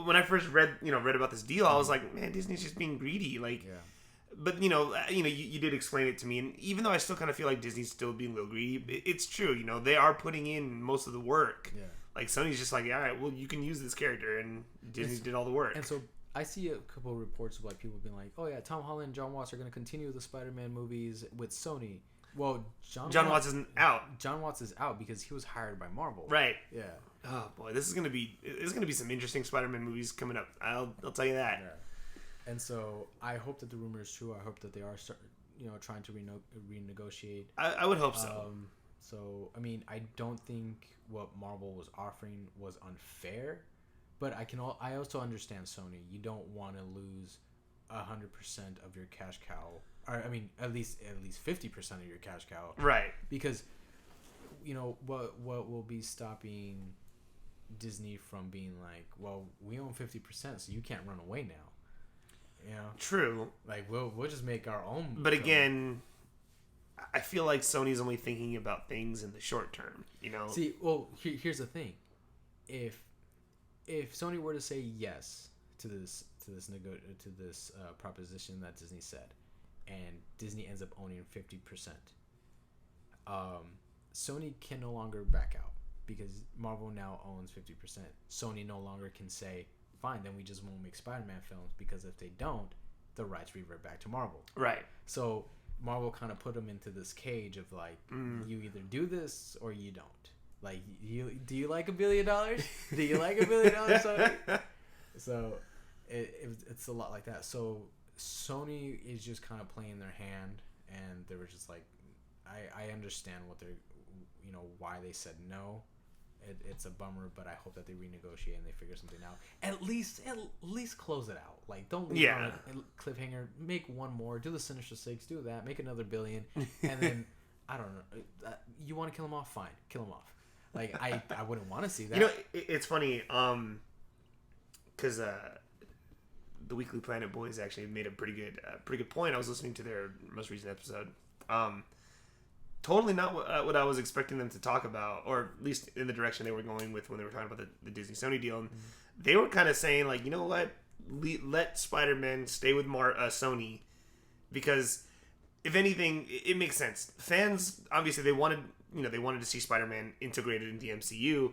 A: when I first read about this deal, I was like, man, Disney's just being greedy. Like, but you did explain it to me, and even though I still kind of feel like Disney's still being a little greedy, it's true. They are putting in most of the work. Yeah. Like, Sony's just like, all right, well, you can use this character, and Disney did all the work.
B: And so I see a couple of reports of like people being like, "Oh yeah, Tom Holland and John Watts are going to continue the Spider-Man movies with Sony." Well, John Watts isn't out. John Watts is out because he was hired by Marvel. Right. Yeah.
A: Oh boy, this is gonna be some interesting Spider-Man movies coming up. I'll tell you that.
B: Yeah. And so I hope that the rumor is true. I hope that they are trying to renegotiate.
A: I would hope so.
B: So I mean, I don't think what Marvel was offering was unfair. But I also understand Sony. You don't want to lose 100% of your cash cow, or I mean, at least 50% of your cash cow, right? Because what will be stopping Disney from being like, well, we own 50%, so you can't run away now. You know?
A: True.
B: Like, we'll just make our own.
A: But again, I feel like Sony's only thinking about things in the short term. You know.
B: See, well, here's the thing: if Sony were to say yes to this proposition that Disney said, and Disney ends up owning 50%, Sony can no longer back out because Marvel now owns 50%. Sony no longer can say, fine, then we just won't make Spider-Man films, because if they don't, the rights revert back to Marvel.
A: Right.
B: So Marvel kind of put them into this cage of like, you either do this or you don't. Like, do you like $1 billion? Do you like $1 billion, Sony? So it's a lot like that. So Sony is just kind of playing their hand, and they were just like, I understand what they're, why they said no. It's a bummer, but I hope that they renegotiate and they figure something out. At least close it out. Like, don't leave on a cliffhanger. Make one more. Do the Sinister Six. Do that. Make another $1 billion, and then I don't know. You want to kill them off? Fine, kill them off. Like, I wouldn't want to see that.
A: It's funny, because the Weekly Planet boys actually made a pretty good point. I was listening to their most recent episode. Totally not what I was expecting them to talk about, or at least in the direction they were going with when they were talking about the Disney Sony deal. And they were kind of saying, like, you know what, let Spider-Man stay with Sony, because if anything, it makes sense. Fans, obviously, they wanted to see Spider-Man integrated into the MCU,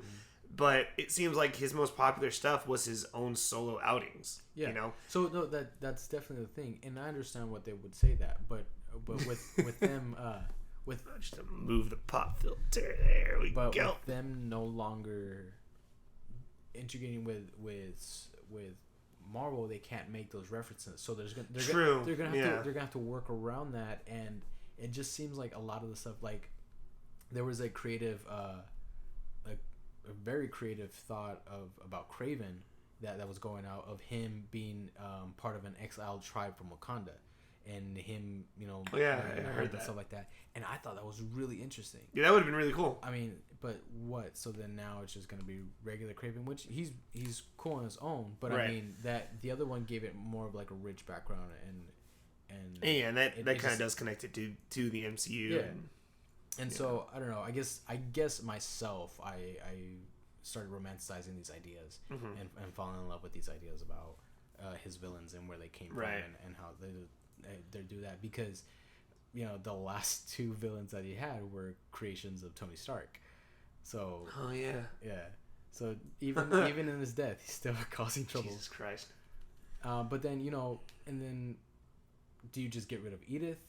A: but it seems like his most popular stuff was his own solo outings. Yeah.
B: So no, that's definitely the thing, and I understand what they would say that, but with them. Just to
A: move the pop filter, there we go.
B: With them no longer integrating with Marvel, they can't make those references. So they're gonna have to work around that, and it just seems like a lot of the stuff, like there was a creative, a very creative thought about Kraven that was going out, of him being part of an exiled tribe from Wakanda. And him,
A: I heard that,
B: stuff like that, and I thought that was really interesting.
A: Yeah, that would have been really cool.
B: I mean, but what? So then now it's just gonna be regular Kraven, which he's cool on his own. But right. I mean, that the other one gave it more of like a rich background, and
A: and that kind of does connect it to the MCU.
B: Yeah. And so I don't know. I guess myself, I started romanticizing these ideas and falling in love with these ideas about his villains and where they came from, and how they do that, because the last two villains that he had were creations of Tony Stark. So so even in his death, he's still causing trouble.
A: Jesus Christ.
B: But then and then do you just get rid of Edith?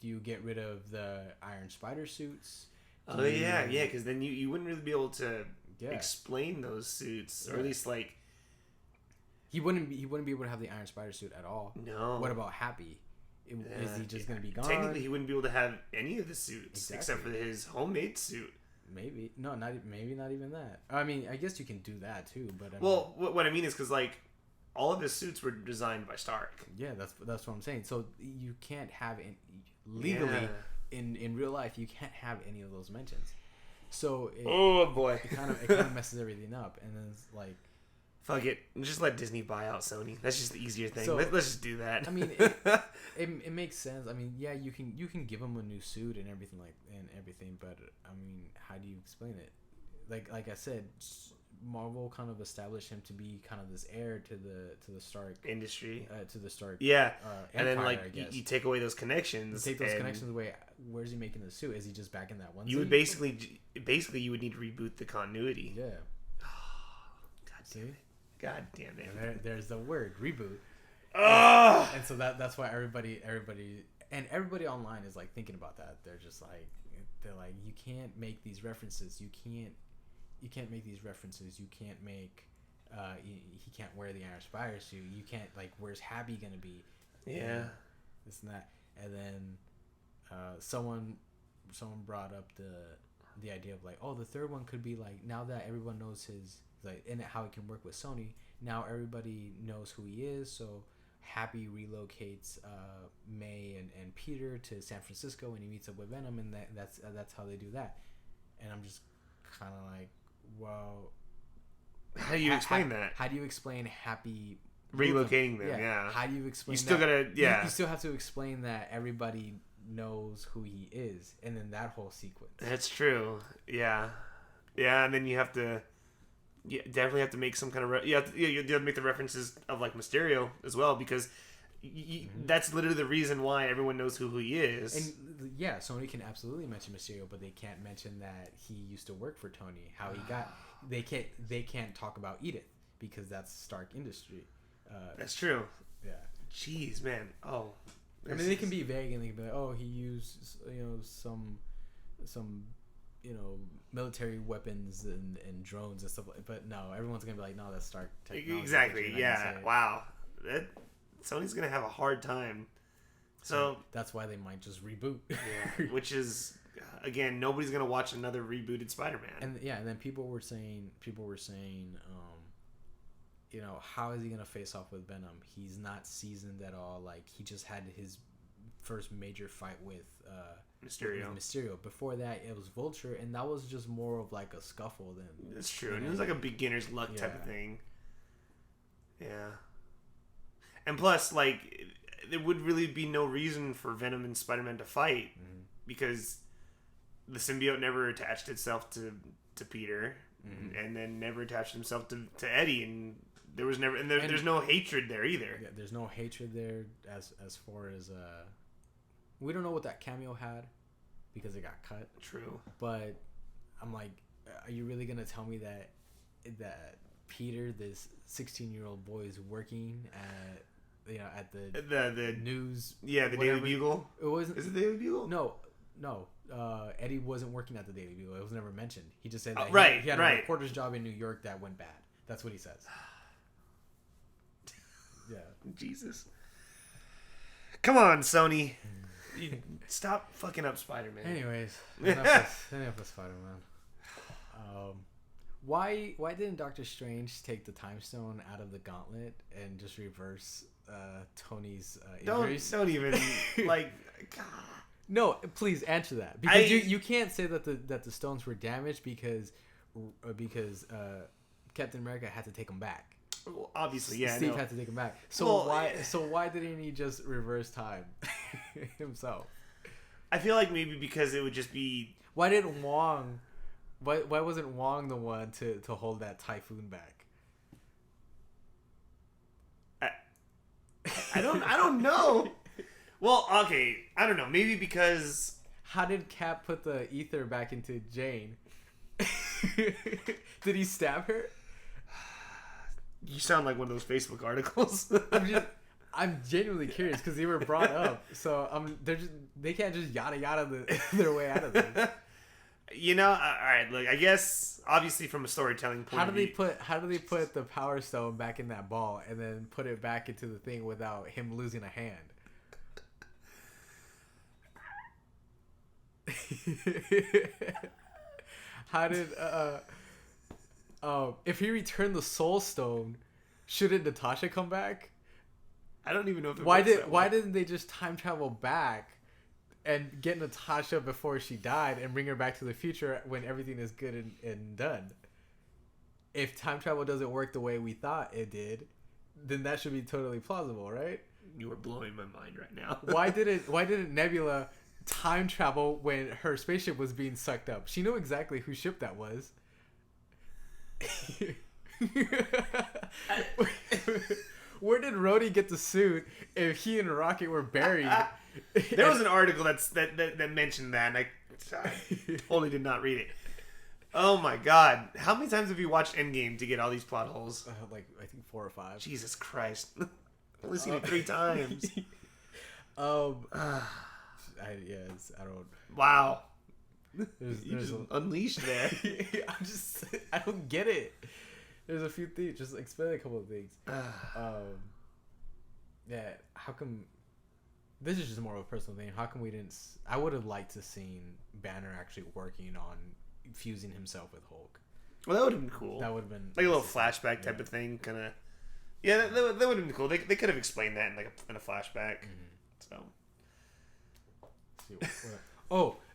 B: Do you get rid of the Iron Spider suits?
A: Because then you wouldn't really be able to explain those suits, or at least like
B: he wouldn't be able to have the Iron Spider suit at all.
A: No.
B: What about Happy? Is he just going to be gone?
A: Technically, he wouldn't be able to have any of the suits except for his homemade suit.
B: Maybe not even that. I mean, I guess you can do that too. But
A: what I mean is, because like all of his suits were designed by Stark.
B: Yeah, that's what I'm saying. So you can't have legally in real life, you can't have any of those mentions. So it kind of messes everything up, and then it's like,
A: fuck it, just let Disney buy out Sony. That's just the easier thing. So, let's just do that.
B: I mean, it makes sense. I mean, yeah, you can give him a new suit and everything, but I mean, how do you explain it? Like I said, Marvel kind of established him to be kind of this heir to the Stark industry, to the Stark
A: and
B: Empire,
A: then like you take away those connections.
B: You take those connections away. Where's he making the suit? Is he just back in that one?
A: You would basically you would need to reboot the continuity.
B: Yeah.
A: God damn it.
B: And there's the word reboot. And so that's why everybody online is like thinking about that. They're like, you can't make these references. You can't make these references. You can't make he can't wear the Iron Spider suit. You can't, like, where's Happy gonna be?
A: Yeah.
B: This and that. And then someone brought up the idea of like, oh, the third one could be like, now that everyone knows his, like, and how it can work with Sony, now everybody knows who he is. So Happy relocates May and Peter to San Francisco, and he meets up with Venom, and that's how they do that. And I'm just kind of like, well,
A: How do you explain that?
B: How do you explain Happy
A: relocating them? Yeah.
B: How do you explain?
A: You still gotta. Yeah.
B: You still have to explain that everybody knows who he is, and then that whole sequence.
A: That's true. Yeah. Yeah, and then you have to. You definitely have to make some kind of. You have to make the references of like Mysterio as well, because that's literally the reason why everyone knows who he is.
B: And yeah, Sony can absolutely mention Mysterio, but they can't mention that he used to work for Tony. How he got. They can't talk about Edith because that's Stark Industry.
A: That's true.
B: Yeah.
A: Jeez, man. Oh.
B: I mean, they can be vague and they can be like, "Oh, he used some military weapons and drones and stuff like." But no, everyone's gonna be like, "No, that's Stark technology."
A: Exactly. Yeah. Wow. Sony's gonna have a hard time. So
B: that's why they might just reboot.
A: Yeah. Which is, again, nobody's gonna watch another rebooted Spider-Man.
B: And then people were saying, how is he gonna face off with Venom? He's not seasoned at all. Like, he just had his first major fight with Mysterio. Before that, it was Vulture, and that was just more of like a scuffle than.
A: That's true. And it was like a beginner's luck type of thing. Yeah. And plus, like, there would really be no reason for Venom and Spider-Man to fight because the symbiote never attached itself to Peter, and then never attached himself to Eddie, and there was never, and there's no hatred there either.
B: Yeah, there's no hatred there as far as we don't know what that cameo had because it got cut.
A: True.
B: But I'm like, are you really gonna tell me that Peter, this 16-year-old boy, is working at the news?
A: Yeah, the
B: whatever.
A: Daily Bugle.
B: It wasn't.
A: Is it the Daily Bugle?
B: No. Eddie wasn't working at the Daily Bugle. It was never mentioned. He just said that he had a reporter's job in New York that went bad. That's what he says. Yeah.
A: Jesus. Come on, Sony. Stop fucking up Spider-Man.
B: Anyways, enough with Spider-Man. Why didn't Doctor Strange take the Time Stone out of the gauntlet and just reverse Tony's injuries? Don't even
A: like. God.
B: No, please answer that, because you can't say that the stones were damaged because Captain America had to take them back.
A: Well, obviously, yeah.
B: Steve had to take them back. So why didn't he just reverse time himself?
A: I feel like maybe because it would just be.
B: Why didn't Wong? Why wasn't Wong the one to hold that typhoon back?
A: I don't know. Well, okay, I don't know. Maybe because
B: how did Cap put the ether back into Jane? Did he stab her?
A: You sound like one of those Facebook articles.
B: I'm genuinely curious because they were brought up. So they can't just yada yada their way out of this.
A: All right. Look, I guess obviously from a storytelling point
B: of view, how do they put the Power Stone back in that ball and then put it back into the thing without him losing a hand? How did if he returned the Soul Stone, shouldn't Natasha come back?
A: I don't even know if
B: why didn't they just time travel back and get Natasha before she died and bring her back to the future when everything is good and done? If time travel doesn't work the way we thought it did, then that should be totally plausible, right?
A: You are blowing my mind right now.
B: Why didn't Nebula time travel when her spaceship was being sucked up? She knew exactly whose ship that was. Where did Rhodey get the suit if he and Rocket were buried?
A: There was an article that mentioned that, and I totally did not read it. Oh my god. How many times have you watched Endgame to get all these plot holes?
B: I think 4 or 5.
A: Jesus Christ. I've only seen it 3 times.
B: I don't.
A: Wow.
B: You just
A: unleashed there.
B: I don't get it. There's a few things. Just explain a couple of things. Yeah. How come? This is just more of a personal thing. How come we didn't? I would have liked to seen Banner actually working on fusing himself with Hulk.
A: Well, that would have been cool.
B: That would have been
A: like a little flashback type of thing, kind of. Yeah, that would have been cool. They could have explained that in a flashback. So.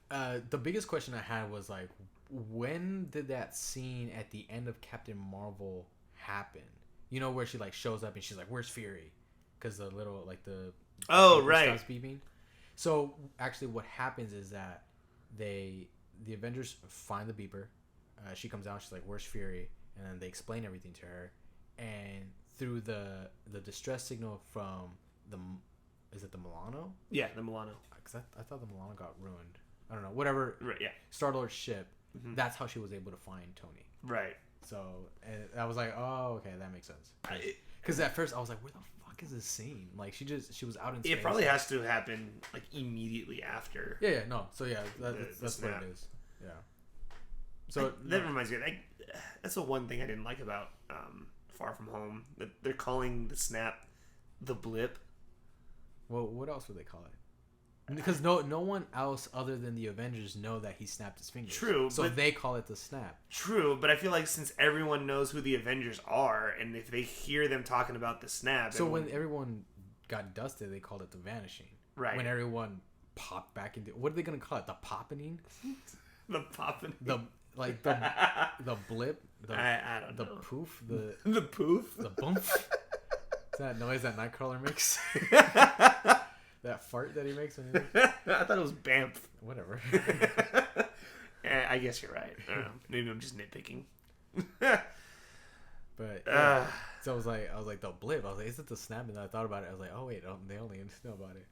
B: The biggest question I had was like, when did that scene at the end of Captain Marvel happen. You know, where she like shows up and she's like, "Where's Fury?" Because the little like the
A: right
B: starts beeping. So actually, what happens is that the Avengers find the beeper. She comes out. She's like, "Where's Fury?" And then they explain everything to her. And through the distress signal from is it the Milano?
A: Yeah, the Milano.
B: Because I thought the Milano got ruined. I don't know. Whatever.
A: Right. Yeah.
B: Star-Lord's ship. Mm-hmm. That's how she was able to find Tony.
A: Right.
B: So and I was like, oh, okay, that makes sense. Because at first I was like, where the fuck is this scene? Like she was out in space.
A: It probably has to happen like immediately after.
B: Yeah. No. So yeah, that's what it is. Yeah. So
A: that reminds me. That's the one thing I didn't like about Far From Home. That they're calling the snap the blip.
B: Well, what else would they call it? Because no one else other than the Avengers know that he snapped his fingers.
A: True.
B: So they call it the snap.
A: True, but I feel like since everyone knows who the Avengers are, and if they hear them talking about the snap...
B: So when everyone got dusted, they called it the vanishing.
A: Right.
B: When everyone popped back into... What are they going to call it? The poppening?
A: The poppening.
B: The blip?
A: I don't know.
B: The poof?
A: The poof?
B: The bump? Is that noise that Nightcrawler makes? That fart that he makes when he...
A: I thought it was Bamf.
B: Whatever.
A: I guess you're right. I don't know. Maybe I'm just nitpicking.
B: But yeah. So I was like the blip. I was like, is it the snap? And I thought about it. I was like, oh wait, they only know about it.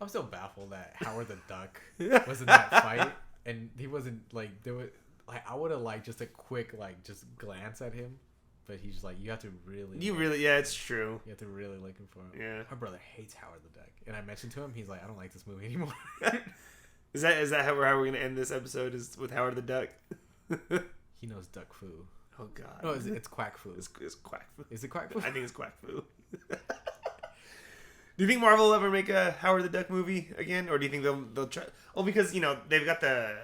B: I'm still baffled that Howard the Duck was in that fight, and he wasn't like there was like I would have liked just a quick like just glance at him. But he's like, you have to really...
A: yeah, it's true.
B: You have to really look for him.
A: Yeah.
B: My brother hates Howard the Duck. And I mentioned to him, he's like, I don't like this movie anymore.
A: Is that how we're going to end this episode, is with Howard the Duck?
B: He knows duck foo.
A: Oh, God.
B: No, it's quack foo.
A: It's quack foo.
B: Is it quack foo?
A: I think it's quack foo. Do you think Marvel will ever make a Howard the Duck movie again? Or do you think they'll try... Well, because, you know, they've got the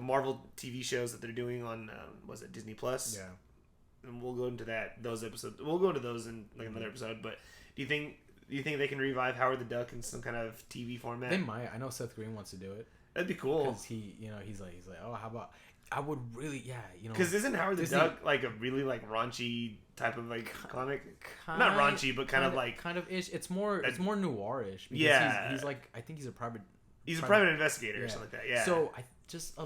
A: Marvel TV shows that they're doing on, was it Disney Plus?
B: Yeah.
A: And we'll go into those episodes. We'll go into those in like another episode. But do you think they can revive Howard the Duck in some kind of TV format?
B: They might. I know Seth Green wants to do it.
A: That'd be cool.
B: Because he's like, oh, how about? I would really,
A: Because isn't Howard the Duck like a really like raunchy type of like comic? Not raunchy, but kind of
B: ish. It's more noirish.
A: Yeah.
B: He's like, I think he's a private.
A: He's a private investigator or something like that. Yeah.
B: So just a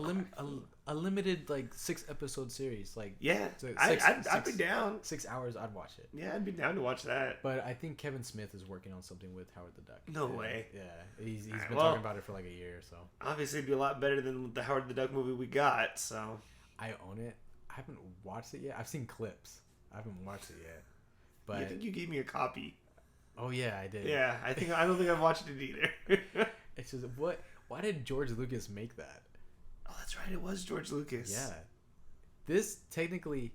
B: limited like 6-episode series, like
A: I'd be down.
B: 6 hours, I'd watch it.
A: Yeah, I'd be down to watch that.
B: But I think Kevin Smith is working on something with Howard the Duck.
A: No way.
B: Yeah, he's been talking about it for like a year or so.
A: Obviously, it'd be a lot better than the Howard the Duck movie we got. So
B: I own it. I haven't watched it yet. I've seen clips. I haven't watched it yet. But
A: I think you gave me a copy.
B: Oh yeah, I did.
A: Yeah, I don't think I've watched it either.
B: It's just why did George Lucas make that?
A: Oh, that's right. It was George Lucas.
B: Yeah. This technically,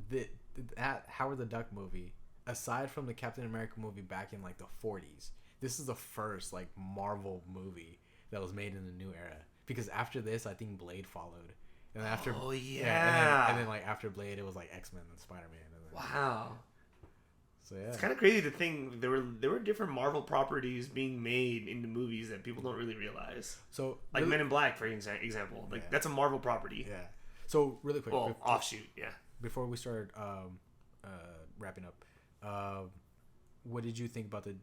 B: that Howard the Duck movie, aside from the Captain America movie back in like the 40s, this is the first like Marvel movie that was made in the new era. Because after this, I think Blade followed. And then after,
A: oh yeah.
B: And then like after Blade, it was like X-Men and Spider-Man.
A: Wow.
B: So yeah,
A: it's kind of crazy to think there were different Marvel properties being made into movies that people don't really realize. So like really, Men in Black, for example, like that's a Marvel property.
B: Yeah. So really quick,
A: offshoot. Yeah.
B: Before we start wrapping up, what did you think about the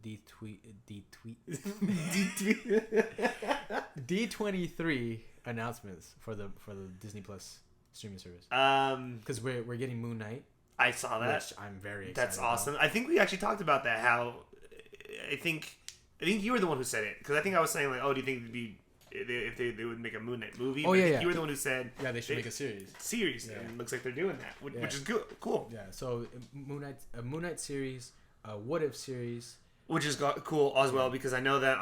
B: D23 announcements for the Disney Plus streaming service? Because we're getting Moon Knight.
A: I saw that.
B: Which I'm very excited
A: That's awesome. About. I think we actually talked about that. How I think you were the one who said it, because I think I was saying like, oh, do you think it'd be if they would make a Moon Knight movie?
B: Oh, yeah.
A: You were the one who said
B: they should make a series.
A: Yeah. And it looks like they're doing that, which is good, cool.
B: Yeah. So a Moon Knight series, a What If series,
A: which is cool as well, because I know that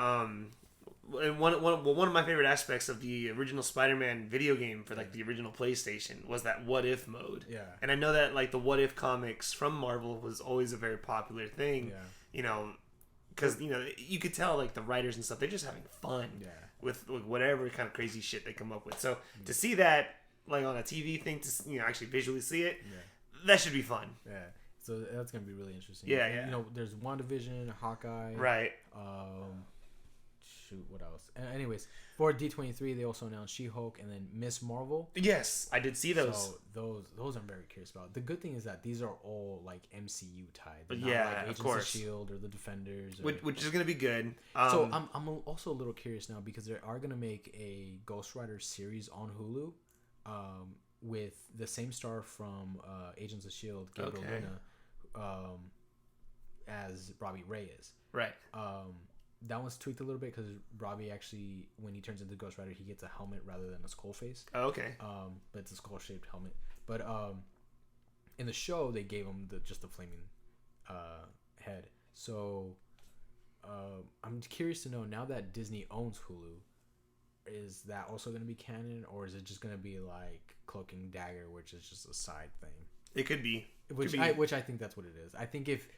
A: and one of my favorite aspects of the original Spider-Man video game for like the original PlayStation was that what if mode.
B: Yeah.
A: And I know that like the what if comics from Marvel was always a very popular thing.
B: Yeah.
A: You know, because you could tell like the writers and stuff, they're just having fun.
B: Yeah.
A: With whatever kind of crazy shit they come up with. So to see that like on a TV thing, to actually visually see it, that should be fun.
B: Yeah. So that's gonna be really interesting.
A: Yeah.
B: There's WandaVision, Hawkeye.
A: Right.
B: shoot, what else? Anyways, for D23, they also announced She-Hulk and then Miss Marvel.
A: Yes, I did see those.
B: So those I'm very curious about. The good thing is that these are all like MCU tied.
A: But yeah, like
B: Agents
A: of course.
B: Shield or the Defenders,
A: which is gonna be good.
B: So I'm also a little curious now because they are gonna make a Ghost Rider series on Hulu, with the same star from Agents of Shield, Gabriel Luna, as Robbie Reyes.
A: Right.
B: That one's tweaked a little bit because Robbie actually, when he turns into Ghost Rider, he gets a helmet rather than a skull face.
A: Oh, okay.
B: But it's a skull shaped helmet. But in the show, they gave him just the flaming head. So I'm curious to know, now that Disney owns Hulu, is that also going to be canon, or is it just going to be like Cloak and Dagger, which is just a side thing?
A: It could be.
B: Which I think that's what it is. I think if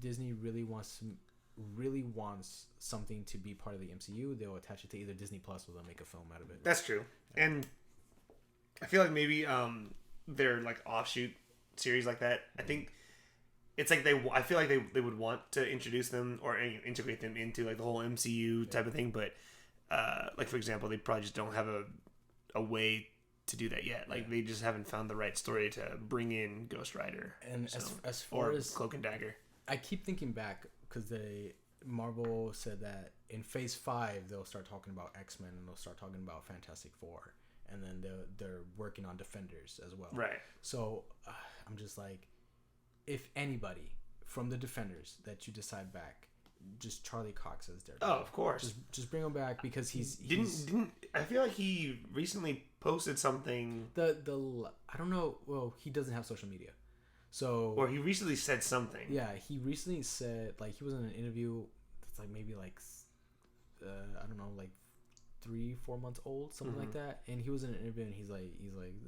B: Disney really wants something to be part of the MCU, they'll attach it to either Disney Plus or they'll make a film out of it.
A: That's true. And I feel like maybe their like offshoot series like that, I think it's like I feel like they would want to introduce them or integrate them into like the whole MCU type of thing, but like for example, they probably just don't have a way to do that yet. Like they just haven't found the right story to bring in Ghost Rider.
B: And as far as
A: Cloak and Dagger,
B: I keep thinking back because Marvel said that in Phase 5 they'll start talking about X-Men and they'll start talking about Fantastic Four, and then they're working on Defenders as well.
A: Right.
B: So I'm just like, if anybody from the Defenders that you decide back, just Charlie Cox as Daredevil.
A: Oh, of course.
B: Just bring him back because he's
A: didn't I feel like he recently posted something.
B: I don't know. Well, he doesn't have social media, so
A: or he recently said something.
B: Yeah, he recently said, like, he was in an interview that's like maybe like I don't know, like 3-4 months old, something like that. And he was in an interview and he's like,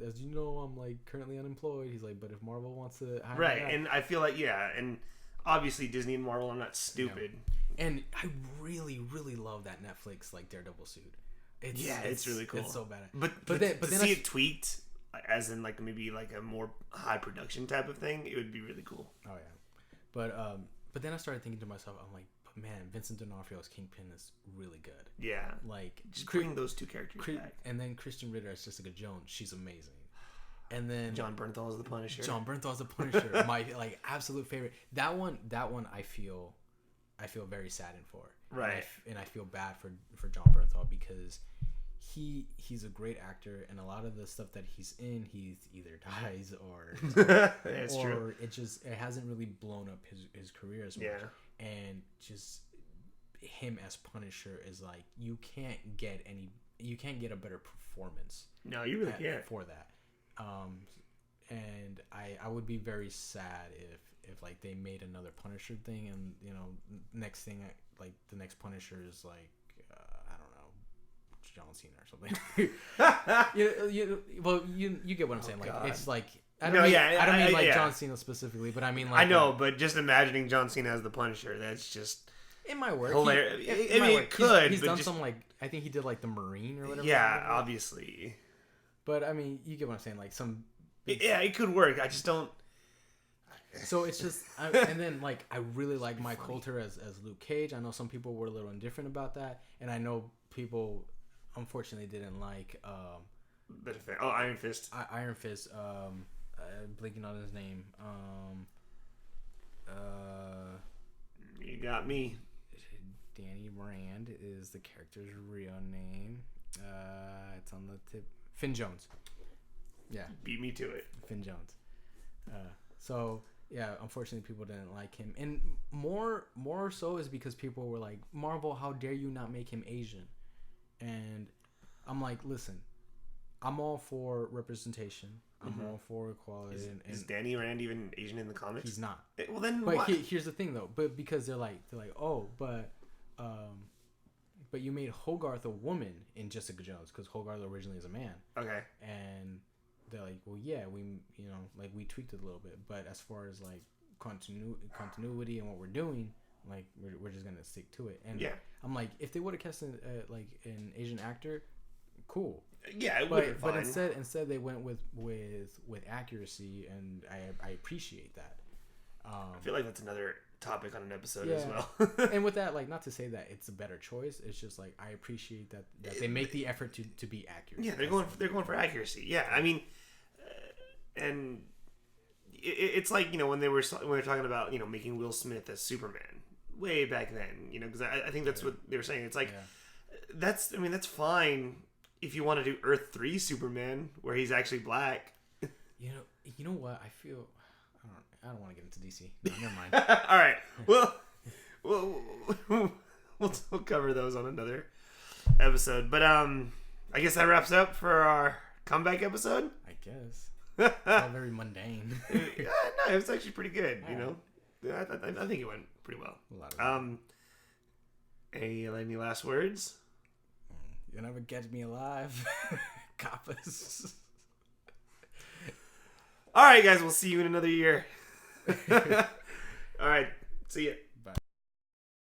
B: as you know, I'm like currently unemployed. He's like, but if Marvel wants to hire me back.
A: And I feel like and obviously Disney and Marvel are not stupid.
B: Yeah. And I really, really love that Netflix like Daredevil suit. It's really cool. It's so bad. But then
A: see it tweaked, as in like maybe like a more high production type of thing, it would be really cool.
B: Oh yeah, but then I started thinking to myself, I'm like, man, Vincent D'Onofrio's Kingpin is really good.
A: Yeah,
B: like
A: just bring those two characters back.
B: And then Kristen Ritter as Jessica Jones, she's amazing. And then
A: John Bernthal is the Punisher.
B: My like absolute favorite. That one I feel very saddened for.
A: Right.
B: And I feel bad for John Bernthal because he's a great actor, and a lot of the stuff that he's in, he either dies or
A: That's true.
B: It hasn't really blown up his career as much.
A: Yeah.
B: And just him as Punisher is like, you can't get a better performance.
A: No, you really can't
B: for that. And I would be very sad if like they made another Punisher thing, and you know, next thing like the next Punisher is like I don't know, John Cena or something. you get what I'm saying. Like
A: God.
B: it's like I don't mean like John Cena specifically, but I mean like
A: I know, but just imagining John Cena as the Punisher, that's just
B: it might work.
A: Hilarious. It could.
B: He's done some like I think he did like the Marine or whatever.
A: Yeah, obviously.
B: But I mean, you get what I'm saying. Like some.
A: It could work. I just don't.
B: So it's just, and then like I really like Mike Coulter as Luke Cage. I know some people were a little indifferent about that, and I know people unfortunately didn't like
A: Iron Fist.
B: Iron Fist. Blinking on his name.
A: You got me.
B: Danny Rand is the character's real name. It's on the tip. Finn Jones. Yeah.
A: Beat me to it.
B: Finn Jones. So yeah, unfortunately people didn't like him. And more so is because people were like, Marvel, how dare you not make him Asian? And I'm like, listen, I'm all for representation. I'm all for equality.
A: Is Danny Rand even Asian in the comics?
B: He's not.
A: Well then
B: but
A: what?
B: Here's the thing though. But because they're like, oh, but you made Hogarth a woman in Jessica Jones because Hogarth originally is a man. Okay. And they're like, well, yeah, we tweaked it a little bit, but as far as like continuity and what we're doing, like we're just gonna stick to it. And I'm like, if they would have cast like an Asian actor, cool.
A: Yeah, it would have been
B: but
A: fine.
B: instead they went with accuracy, and I appreciate that.
A: I feel like that's another topic on an episode as well.
B: And with that, like, not to say that it's a better choice. It's just like I appreciate that they make the effort to be accurate.
A: Yeah, they're going for accuracy. Yeah, I mean, and it's like, you know, when they're talking about, you know, making Will Smith as Superman way back then, you know, because I think that's what they were saying. It's like that's fine if you want to do Earth 3 Superman where he's actually black.
B: You know what I feel. I don't want to get into DC. No, never mind.
A: All right. We'll cover those on another episode. But I guess that wraps up for our comeback episode.
B: I guess. It's all very mundane.
A: No, it was actually pretty good. You know, I think it went pretty well.
B: A lot of
A: any last words?
B: You'll never catch me alive, coppers.
A: All right, guys. We'll see you in another year. All right. See ya.